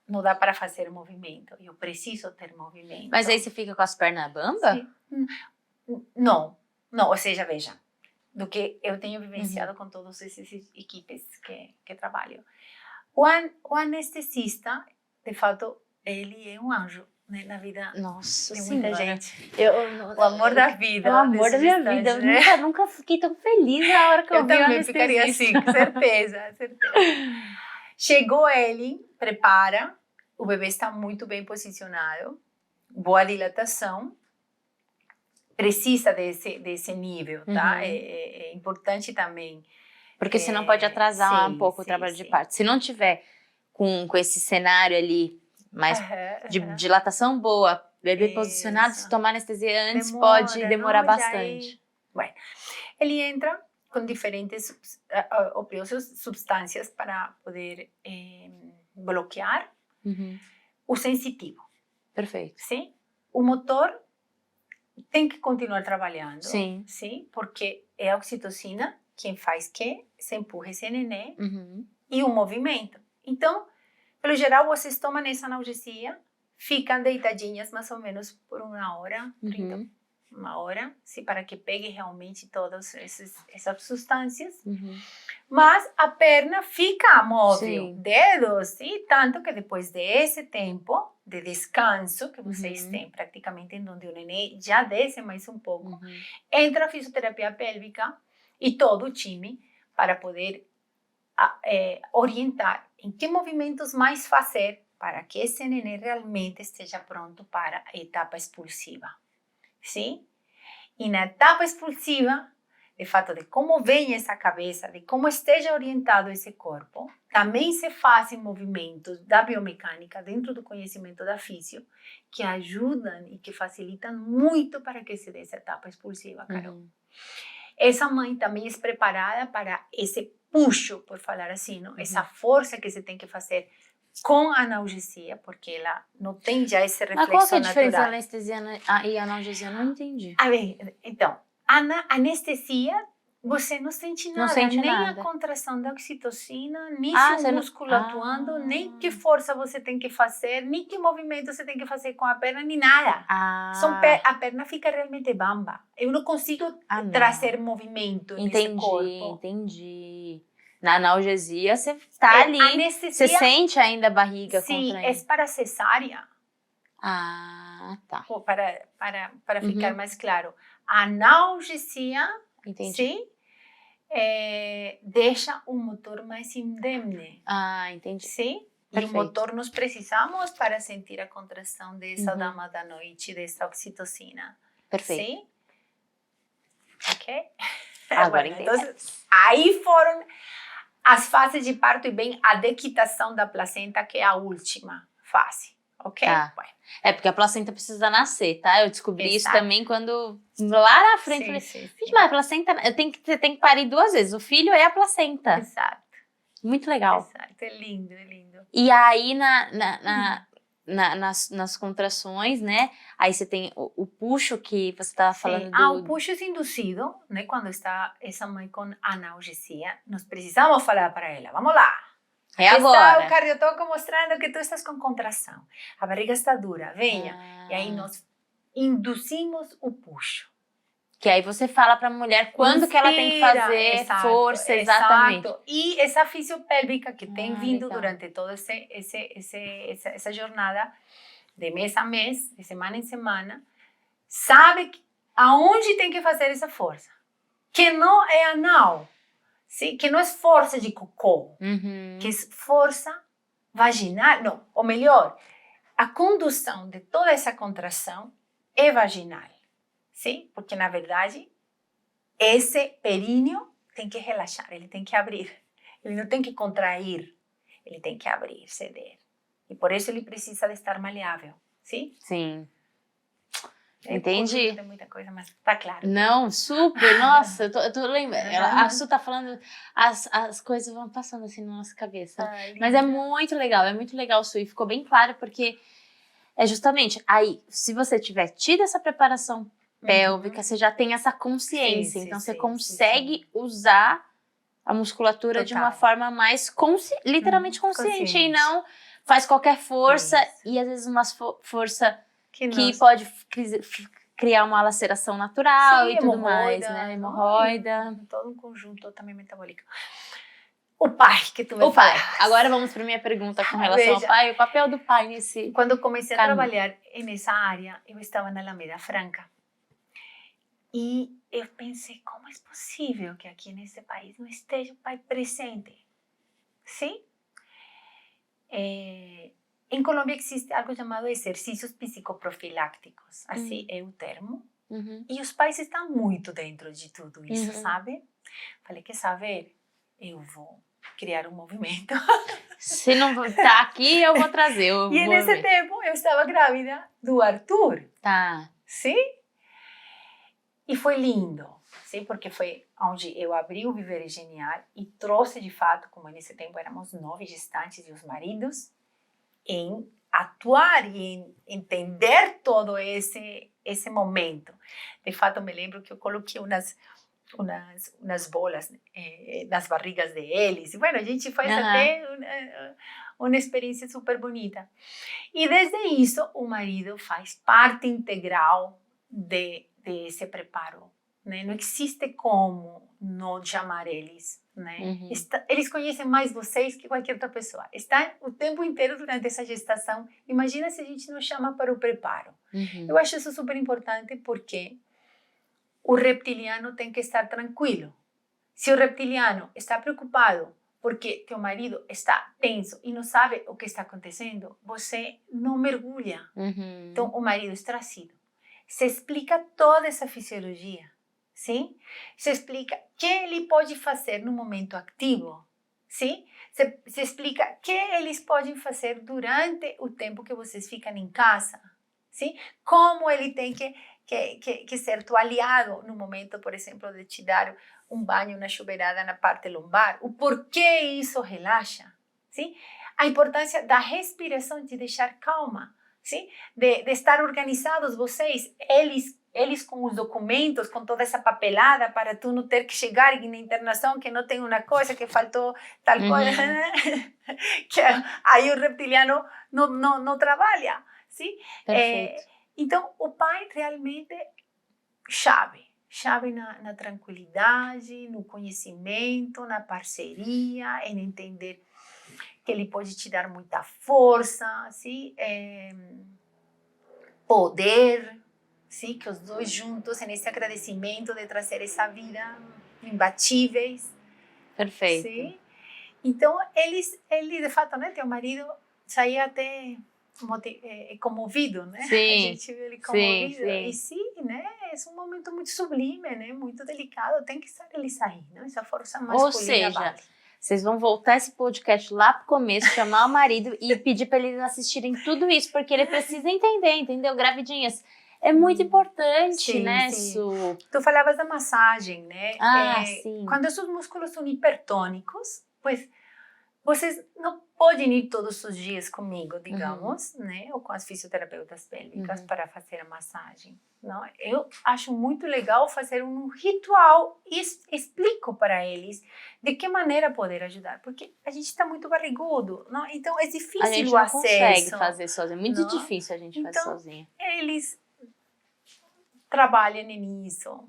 não dá para fazer movimento. Eu preciso ter movimento. Mas aí você fica com as pernas bamba? Não. Ou seja, veja, do que eu tenho vivenciado com todas essas equipes que trabalho. O anestesista, de fato, ele é um anjo, né, na vida de muita gente. O amor da vida. O amor da minha vida. Eu nunca fiquei tão feliz na hora que eu vi o anestesista. Eu também ficaria assim, com certeza. Chegou ele, prepara, o bebê está muito bem posicionado, boa dilatação, precisa desse nível, tá? É importante também. Porque senão pode atrasar um pouco o trabalho de parto. Se não tiver com esse cenário ali, mais de dilatação boa, bebê posicionado, se tomar anestesia antes, pode demorar bastante. Bueno, ele entra com diferentes opiosas substâncias para poder bloquear o sensitivo. Perfeito. Sim? O motor tem que continuar trabalhando. Sim. Sim? Porque é a oxitocina quem faz que se empurre esse neném e o movimento. Então, pelo geral, vocês tomam essa analgesia, ficam deitadinhas mais ou menos por 1 hora, 30 uma hora, sim, para que pegue realmente todas essas substâncias. Mas a perna fica móvel, dedos, e tanto que depois desse tempo de descanso que vocês têm praticamente, em onde o neném já desce mais um pouco, entra a fisioterapia pélvica e todo o time para poder orientar em que movimentos mais fazer para que esse neném realmente esteja pronto para a etapa expulsiva. Sim? E na etapa expulsiva, de fato, de como vem essa cabeça, de como esteja orientado esse corpo, também se fazem movimentos da biomecânica dentro do conhecimento da físio que ajudam e que facilitam muito para que se dê essa etapa expulsiva, Carol. Essa mãe também é preparada para esse puxo, por falar assim, não? Essa força que você tem que fazer com analgesia, porque ela não tem já esse reflexo natural. Mas qual que é a diferença da anestesia e analgesia? Não entendi. A ver, então, anestesia, você não sente nada, nem a contração da oxitocina, nem seu músculo atuando, nem que força você tem que fazer, nem que movimento você tem que fazer com a perna, nem nada. A perna fica realmente bamba. Eu não consigo trazer movimento nesse corpo. Entendi. Na analgesia, você está ali, você sente ainda a barriga contraindo. Sim, é para cesárea. Tá. Para ficar mais claro. A analgesia, sim, deixa o motor mais indemne. Entendi. Sim? Perfeito. E o motor nós precisamos para sentir a contração dessa dama da noite, dessa oxitocina. Perfeito. Sim? Ok? Agora entendi. Então, aí foram as fases de parto e bem a dequitação da placenta, que é a última fase. Ok? É porque a placenta precisa nascer, tá? Eu descobri isso também quando lá na frente falei, gente, mas a placenta, você tem que parir 2 vezes, o filho é a placenta. Exato. Muito legal. Exato, é lindo, é lindo. E aí nas contrações, né? Aí você tem o puxo que você estava falando o puxo é induzido, né? Quando está essa mãe com analgesia, nós precisamos falar para ela, vamos lá. É agora. Está o cardiotoco mostrando que tu estás com contração. A barriga está dura, venha. E aí nós induzimos o puxo. Que aí você fala para a mulher quando que ela tem que fazer força, exatamente. Exato. E essa fisiopélvica que tem vindo durante toda essa jornada, de mês a mês, de semana em semana, sabe aonde tem que fazer essa força. Que não é anal. Sim, que não é força de cocô, que é força vaginal, não, ou melhor, a condução de toda essa contração é vaginal, sim? Porque na verdade esse períneo tem que relaxar, ele tem que abrir, ele não tem que contrair, ele tem que abrir, ceder, e por isso ele precisa de estar maleável, sim? Sim. Entendi. Tem muita coisa, mas tá claro. Não, super, nossa, eu tô lembrando. A Su tá falando, as coisas vão passando assim na nossa cabeça. Mas é muito legal, Su, e ficou bem claro, porque é justamente aí, se você tiver tido essa preparação pélvica, você já tem essa consciência, então você consegue usar a musculatura de uma forma mais literalmente consciente, e não faz qualquer força, e às vezes uma força que pode criar uma laceração natural e tudo mais, né? Hemorroida. Todo um conjunto também metabólico. O pai, que tu me fala. Agora vamos para minha pergunta com relação ao pai. O papel do pai nesse Quando eu comecei a trabalhar nessa área, eu estava na Alameda Franca. E eu pensei, como é possível que aqui nesse país não esteja o pai presente? Sim? Em Colômbia existe algo chamado exercícios psicoprofilácticos, assim é o termo, e os pais estão muito dentro de tudo isso, sabe? Falei, quer saber? Eu vou criar um movimento. Se não tá aqui, eu vou trazer. E nesse tempo eu estava grávida do Arthur. Tá. Sim? E foi lindo, sim? Porque foi onde eu abri o Viver Genial e trouxe de fato, como nesse tempo éramos 9 gestantes e os maridos, em atuar e em entender todo esse momento. De fato, me lembro que eu coloquei umas bolas nas barrigas deles. E, bueno, a gente faz até uma experiência super bonita. E desde isso, o marido faz parte integral desse preparo. Né? Não existe como não chamar eles. Né? Eles conhecem mais vocês que qualquer outra pessoa. Está o tempo inteiro durante essa gestação. Imagina se a gente não chama para o preparo. Eu acho isso super importante porque o reptiliano tem que estar tranquilo. Se o reptiliano está preocupado porque teu marido está tenso e não sabe o que está acontecendo, você não mergulha. Então, o marido estressado. Se explica toda essa fisiologia, sim? Se explica o que ele pode fazer no momento ativo, sim? Se explica o que eles podem fazer durante o tempo que vocês ficam em casa, sim? Como ele tem que ser tu aliado no momento, por exemplo, de te dar um banho na chuveirada na parte lombar, o porquê isso relaxa, sim? A importância da respiração, de deixar calma, sim? De estar organizados vocês, eles com os documentos, com toda essa papelada, para tu não ter que chegar na internação que não tem uma coisa, que faltou tal coisa, que aí o reptiliano não trabalha, sim? Então, o pai realmente chave na tranquilidade, no conhecimento, na parceria, em entender que ele pode te dar muita força, sim? Poder, sim? Que os dois juntos, nesse agradecimento de trazer essa vida imbatíveis. Perfeito. Sim? Então, ele de fato, né, teu marido saía até comovido, né? Sim, a gente viu ele comovido. sim. E sim, né? É um momento muito sublime, né? Muito delicado. Tem que estar ele sair, né? Essa força masculina. Ou seja, vocês vão voltar esse podcast lá pro começo, chamar o marido e pedir para eles assistirem tudo isso, porque ele precisa entender, entendeu? Gravidinhas. É muito importante, sim, né, sim. Su? Tu falavas da massagem, né? Sim. Quando esses músculos são hipertônicos, pues vocês não podem ir todos os dias comigo, digamos, né? Ou com as fisioterapeutas pélvicas para fazer a massagem. Não? Eu acho muito legal fazer um ritual e explico para eles de que maneira poder ajudar, porque a gente está muito barrigudo, não? Então é difícil o acesso. A gente não consegue fazer sozinho, muito difícil a gente fazer sozinha. Eles trabalham nisso.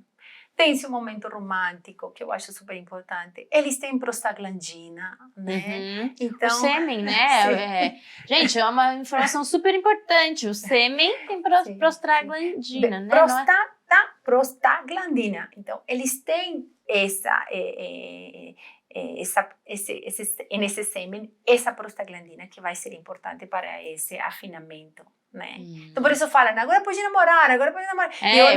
Tem-se um momento romântico, que eu acho super importante. Eles têm prostaglandina, né? Então, o sêmen, né? Gente, é uma informação super importante. O sêmen tem prostaglandina, né? Prostaglandina. Então, eles têm nesse sêmen, essa prostaglandina que vai ser importante para esse afinamento. Né? Então por isso falam, agora pode namorar.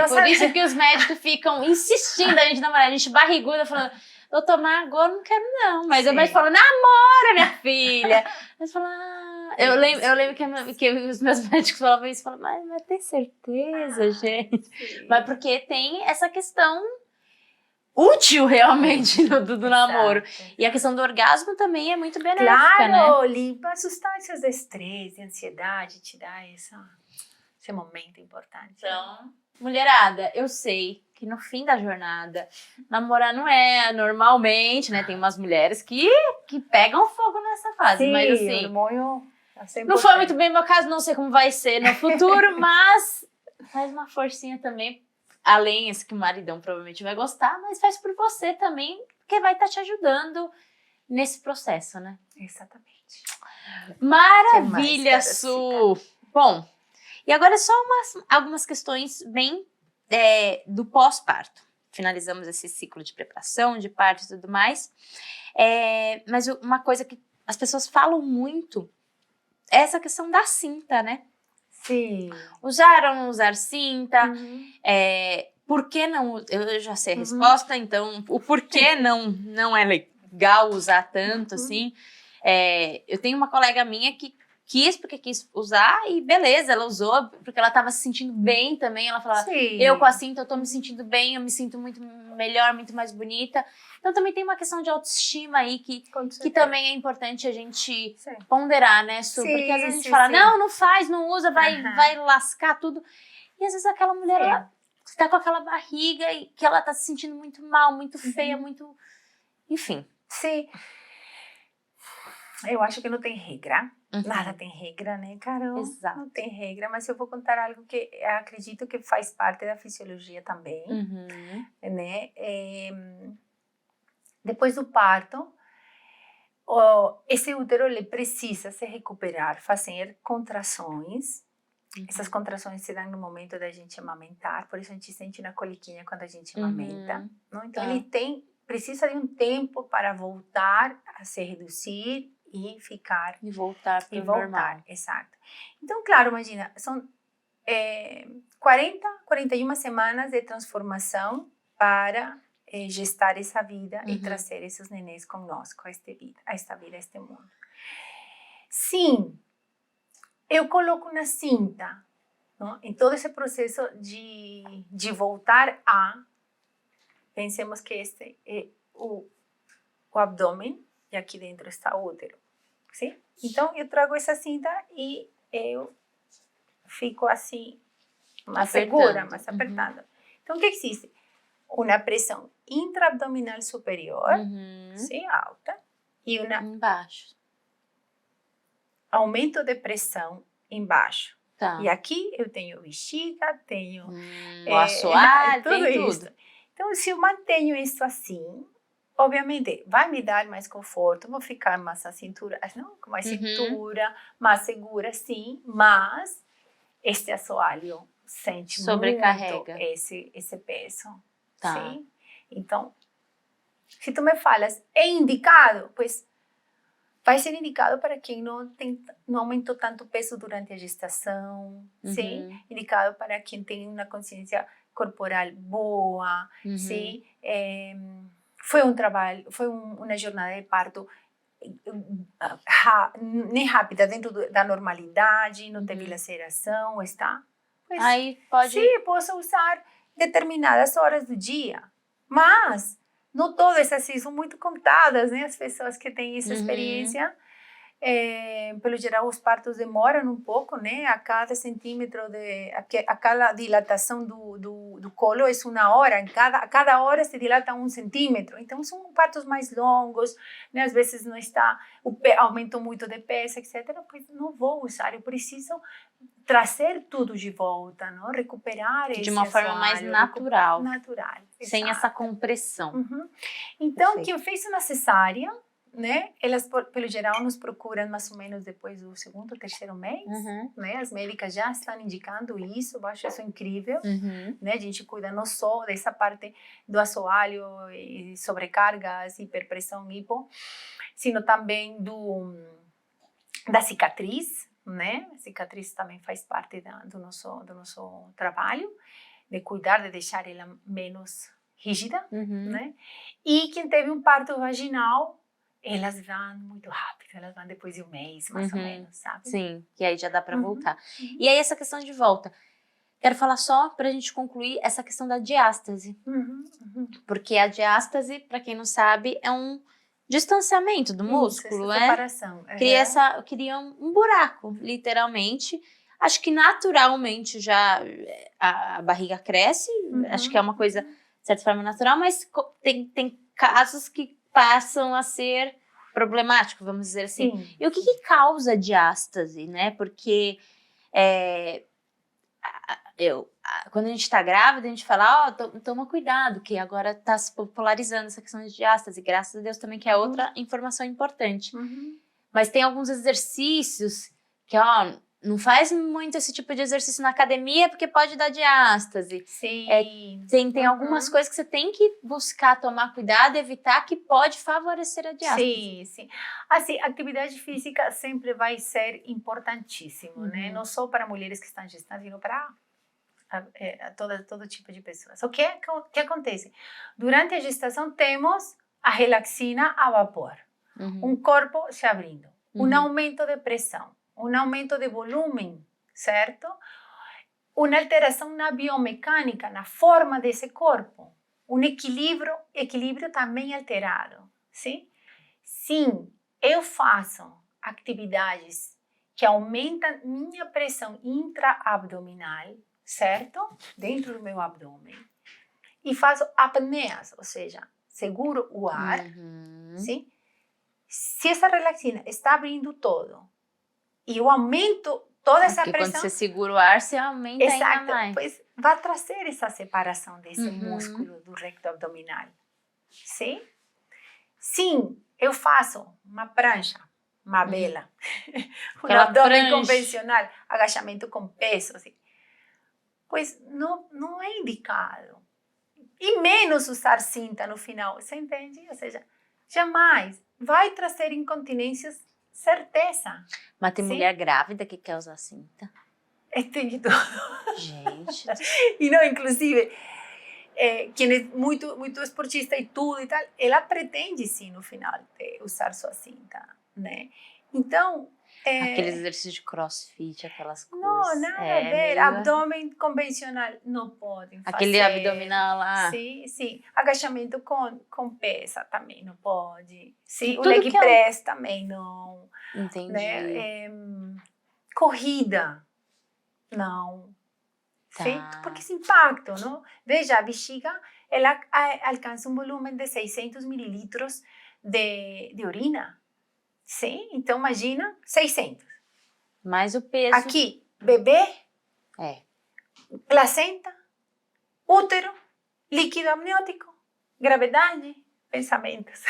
Por isso que os médicos ficam insistindo a gente namorar, a gente barriguda falando, doutor, mas agora não quero não, mas o médico fala, namora minha filha. Mas fala, eu lembro que os meus médicos falavam isso, falavam, mas tem certeza, gente? Sim. Mas porque tem essa questão útil realmente do namoro. E a questão do orgasmo também é muito benéfica, né? Limpa substâncias de estresse, de ansiedade, te dá esse momento importante. Então, mulherada, eu sei que no fim da jornada, namorar não é normalmente, né? Tem umas mulheres que pegam fogo nessa fase, mas assim, o hormônio não foi muito bem meu caso, não sei como vai ser no futuro, mas faz uma forcinha também. Além esse que o maridão provavelmente vai gostar, mas faz por você também, porque vai estar te ajudando nesse processo, né? Exatamente. Maravilha, Su! Bom, e agora só algumas questões bem do pós-parto. Finalizamos esse ciclo de preparação, de parto e tudo mais. Mas uma coisa que as pessoas falam muito é essa questão da cinta, né? Sim. Usar ou não usar cinta, por que não, eu já sei a resposta, então o porquê não é legal usar tanto, assim. Eu tenho uma colega minha que quis usar e beleza, ela usou porque ela estava se sentindo bem também, ela falava, eu com a cinta eu tô me sentindo bem, eu me sinto muito melhor, muito mais bonita. Então também tem uma questão de autoestima aí que também é importante a gente ponderar, né, Su? Porque às vezes a gente fala, não faz, não usa, vai lascar tudo. E às vezes aquela mulher, ela tá com aquela barriga e que ela tá se sentindo muito mal, muito feia, muito... Enfim. Sim. Eu acho que não tem regra. Nada tem regra, né, Carol? Exato. Não tem regra, mas eu vou contar algo que eu acredito que faz parte da fisiologia também, né? Depois do parto, esse útero ele precisa se recuperar, fazer contrações. Essas contrações se dão no momento da gente amamentar, por isso a gente sente na coliquinha quando a gente amamenta. Não? Então ele precisa de um tempo para voltar a se reduzir e ficar... E voltar para o normal. Exato. Então, claro, imagina, são 41 semanas de transformação para gestar essa vida e trazer esses nenês conosco a esta vida, a este mundo. Sim, eu coloco na cinta, não? Em todo esse processo de voltar a... Pensemos que este é o abdômen e aqui dentro está o útero. Sim? Então, eu trago essa cinta e eu fico assim, mais segura, mais apertada. Então, o que existe? Uma pressão intraabdominal superior, sim, alta, e embaixo. Aumento de pressão embaixo. Tá. E aqui eu tenho bexiga, tenho o assoalho, tudo tem isso. tudo. Então, se eu mantenho isso assim, obviamente vai me dar mais conforto, vou ficar mais a cintura, não? Com mais cintura, mais segura, sim, mas este assoalho sente sobrecarrega muito esse peso. Tá. Sim? Então, se tu me falas, é indicado? Pois vai ser indicado para quem não aumentou tanto peso durante a gestação, sim? Indicado para quem tem uma consciência corporal boa, sim? Foi um trabalho, foi uma jornada de parto nem rápida, dentro da normalidade, não teve laceração, está? Pois, aí pode... Sim, posso usar determinadas horas do dia, mas não todas assim, são muito contadas, né? As pessoas que têm essa experiência. Pelo geral, os partos demoram um pouco, né? A cada centímetro, a cada dilatação do colo é 1 hora, a cada hora se dilata 1 centímetro. Então, são partos mais longos, né? Às vezes não está, aumento muito de peso, etc. Pois não vou usar, eu preciso trazer tudo de volta, não? Recuperar de uma forma mais natural. Sem essa compressão. Então, quem fez uma cesárea, né? Elas, pelo geral, nos procuram mais ou menos depois do 2º, 3º mês, né? As médicas já estão indicando isso, eu acho isso incrível, né? A gente cuida não só dessa parte do assoalho e sobrecargas, hiperpressão, hipo, sino também da cicatriz, né? A cicatriz também faz parte do nosso trabalho, de cuidar, de deixar ela menos rígida, né? E quem teve um parto vaginal, elas vão muito rápido, elas vão depois de 1 mês, mais ou menos, sabe? Sim, que aí já dá para voltar. E aí essa questão de volta, quero falar só para a gente concluir essa questão da diástase. Porque a diástase, para quem não sabe, é um distanciamento do músculo, essa separação. Cria um buraco, literalmente. Acho que naturalmente já a barriga cresce, acho que é uma coisa, de certa forma, natural, mas tem casos que passam a ser problemáticos, vamos dizer assim. Sim. E o que causa diástase, né? Porque quando a gente está grávida, a gente fala, toma cuidado, que agora está se popularizando essa questão de diástase, graças a Deus também, que é outra informação importante. Mas tem alguns exercícios que, não faz muito esse tipo de exercício na academia porque pode dar diástase. Sim. Tem algumas coisas que você tem que buscar tomar cuidado, evitar, que pode favorecer a diástase. Sim. Assim, atividade física sempre vai ser importantíssimo, né? Não só para mulheres que estão gestando, sino para todo tipo de pessoas. O que acontece? Durante a gestação temos a relaxina a vapor, um corpo se abrindo, um aumento de pressão, um aumento de volume, certo? Uma alteração na biomecânica, na forma desse corpo, um equilíbrio também alterado, sim? Sim, eu faço atividades que aumentam minha pressão intraabdominal, certo? Dentro do meu abdômen. E faço apneias, ou seja, seguro o ar, sim? Se essa relaxina está abrindo todo e eu aumento toda essa pressão... Porque quando você segura o ar, você aumenta ainda mais. Pois vai trazer essa separação desse músculo do recto abdominal, sim? Sim, eu faço uma prancha, uma vela, um abdômen convencional, agachamento com peso, assim. Pois não é indicado. e menos usar cinta no final, você entende? Ou seja, jamais vai trazer incontinências, certeza. Mas tem Sim. mulher grávida que quer usar cinta. Tem de tudo. Gente. E não, inclusive, quem é muito esportista e tudo e tal, ela pretende sim no final usar sua cinta, né? Então, aqueles exercícios de crossfit, aquelas coisas. Não, nada a ver. Meio... Abdômen convencional não podem fazer. Aquele abdominal lá. Sim, sim. Agachamento com pesa também não pode. Sim, o Tudo leg que press também não. Entendi. Né? Corrida, não. Tá. Sim, porque esse impacto, não? Veja, a bexiga, ela alcança um volume de 600 mililitros de urina. Sim, então imagina 600. Mais o peso. Aqui, bebê, placenta, útero, líquido amniótico, gravidade, pensamentos.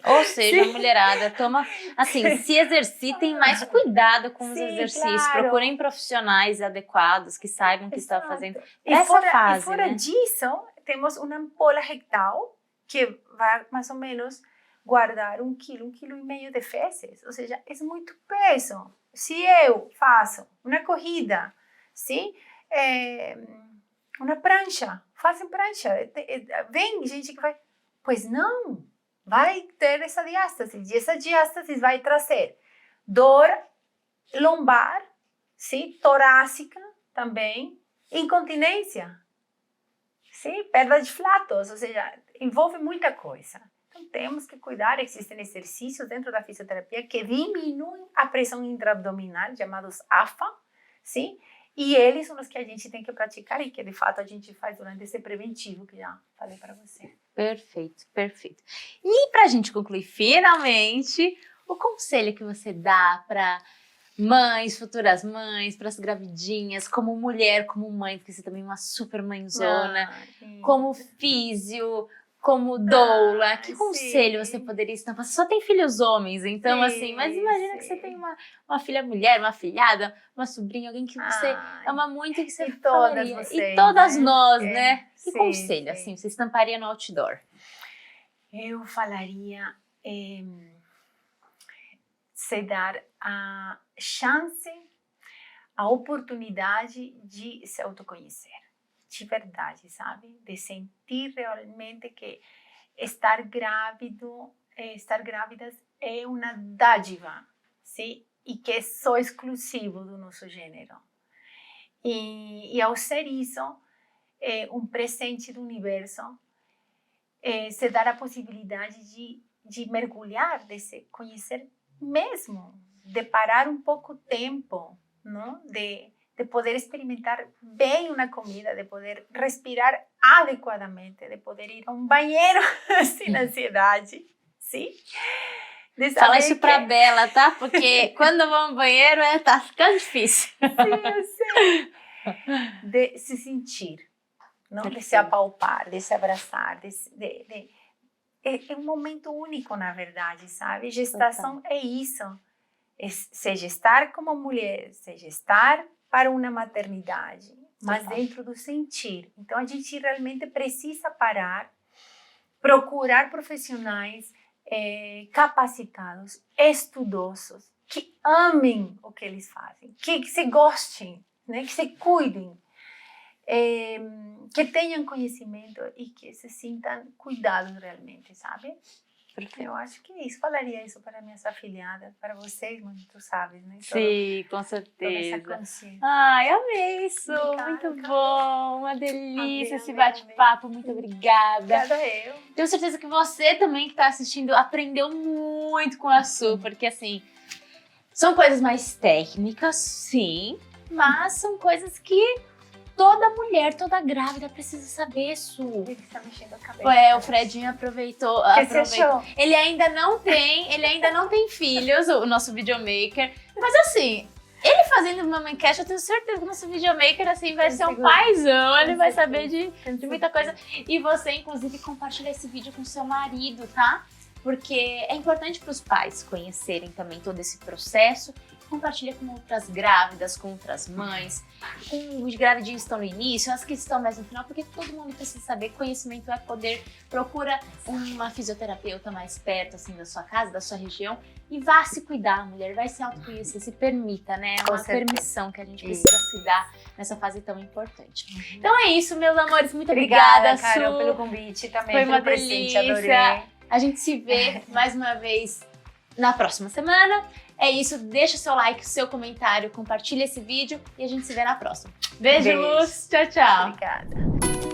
Ou seja, Sim. mulherada, toma, assim, se exercitem, mais cuidado com os Sim, exercícios. claro. Procurem profissionais adequados que saibam o que estão fazendo. E Essa fase, e fora né? disso, temos uma ampola rectal que vai mais ou menos guardar 1 quilo, 1,5 quilo de fezes. Ou seja, é muito peso. Se eu faço uma corrida, sim, uma prancha, fazem prancha. Vem gente que vai... Pois não, vai ter essa diástase. E essa diástase vai trazer dor lombar, sim, torácica também, incontinência, sim, perda de flatos, ou seja, envolve muita coisa. Então, temos que cuidar. Existem exercícios dentro da fisioterapia que diminuem a pressão intraabdominal, chamados AFA, sim? E eles são os que a gente tem que praticar e que, de fato, a gente faz durante esse preventivo que já falei para você. Perfeito, perfeito. E para a gente concluir, finalmente, o conselho que você dá para mães, futuras mães, para as gravidinhas, como mulher, como mãe, porque você também é uma super mãezona, como físio, como doula, que conselho você poderia estar? Você só tem filhos homens, então assim, mas imagina que você tem uma filha mulher, uma filhada, uma sobrinha, alguém que você ama muito e que você falaria. Vocês, e todas né? nós, né? Que Sim, conselho, assim, você estamparia no outdoor? Eu falaria se dar a chance, a oportunidade de se autoconhecer. De verdade, sabe? De sentir realmente que estar grávidas é uma dádiva, sim? E que é só exclusivo do nosso gênero. E ao ser isso, é um presente do universo, se dar a possibilidade de mergulhar, de se conhecer mesmo, de parar um pouco o tempo, não? De poder experimentar bem uma comida, de poder respirar adequadamente, de poder ir a um banheiro sem ansiedade, sim? Fala isso pra Bela, tá? Porque quando eu vou ao banheiro, tá ficando difícil. Sim, eu sei. De se sentir, não? De se apalpar, de se abraçar, é um momento único, na verdade, sabe? Gestação é isso. Se gestar como mulher, se gestar para uma maternidade, mas dentro do sentir. Então, a gente realmente precisa parar, procurar profissionais capacitados, estudosos, que amem o que eles fazem, que se gostem, né? Que se cuidem, que tenham conhecimento e que se sintam cuidados realmente, sabe? Eu acho que é isso. Falaria isso para minhas afilhadas, para vocês, mas tu sabes, né? Sim, com certeza. Toda essa consciência. Ai, amei isso. Muito bom. Uma delícia esse bate-papo. Muito obrigada. Obrigada eu. Tenho certeza que você também que está assistindo aprendeu muito com a Su, porque assim, são coisas mais técnicas, sim, mas são coisas que toda mulher, toda grávida precisa saber, Su. Ele está mexendo a cabeça. O Fredinho aproveitou. Você achou? Ele ainda não tem filhos, o nosso videomaker. Mas assim, ele fazendo uma Mamãecast, eu tenho certeza que o nosso videomaker assim, vai ser um paizão. Ele vai saber de muita coisa. E você, inclusive, compartilha esse vídeo com seu marido, tá? Porque é importante para os pais conhecerem também todo esse processo compartilha com outras grávidas, com outras mães, com os gravidinhos que estão no início, as que estão mais no final, porque todo mundo precisa saber, conhecimento é poder. Procura uma fisioterapeuta mais perto, assim, da sua casa, da sua região, e vá se cuidar, mulher, vai se autoconhecer, se permita, né? É uma permissão que a gente precisa se dar nessa fase tão importante. Então é isso, meus amores, muito obrigada, Carol, Su. pelo convite também, Foi pelo uma presente, delícia. adorei. A gente se vê mais uma vez na próxima semana. É isso, deixa o seu like, o seu comentário, compartilha esse vídeo e a gente se vê na próxima. Beijo, Beijo. Luz. Tchau, tchau. Obrigada.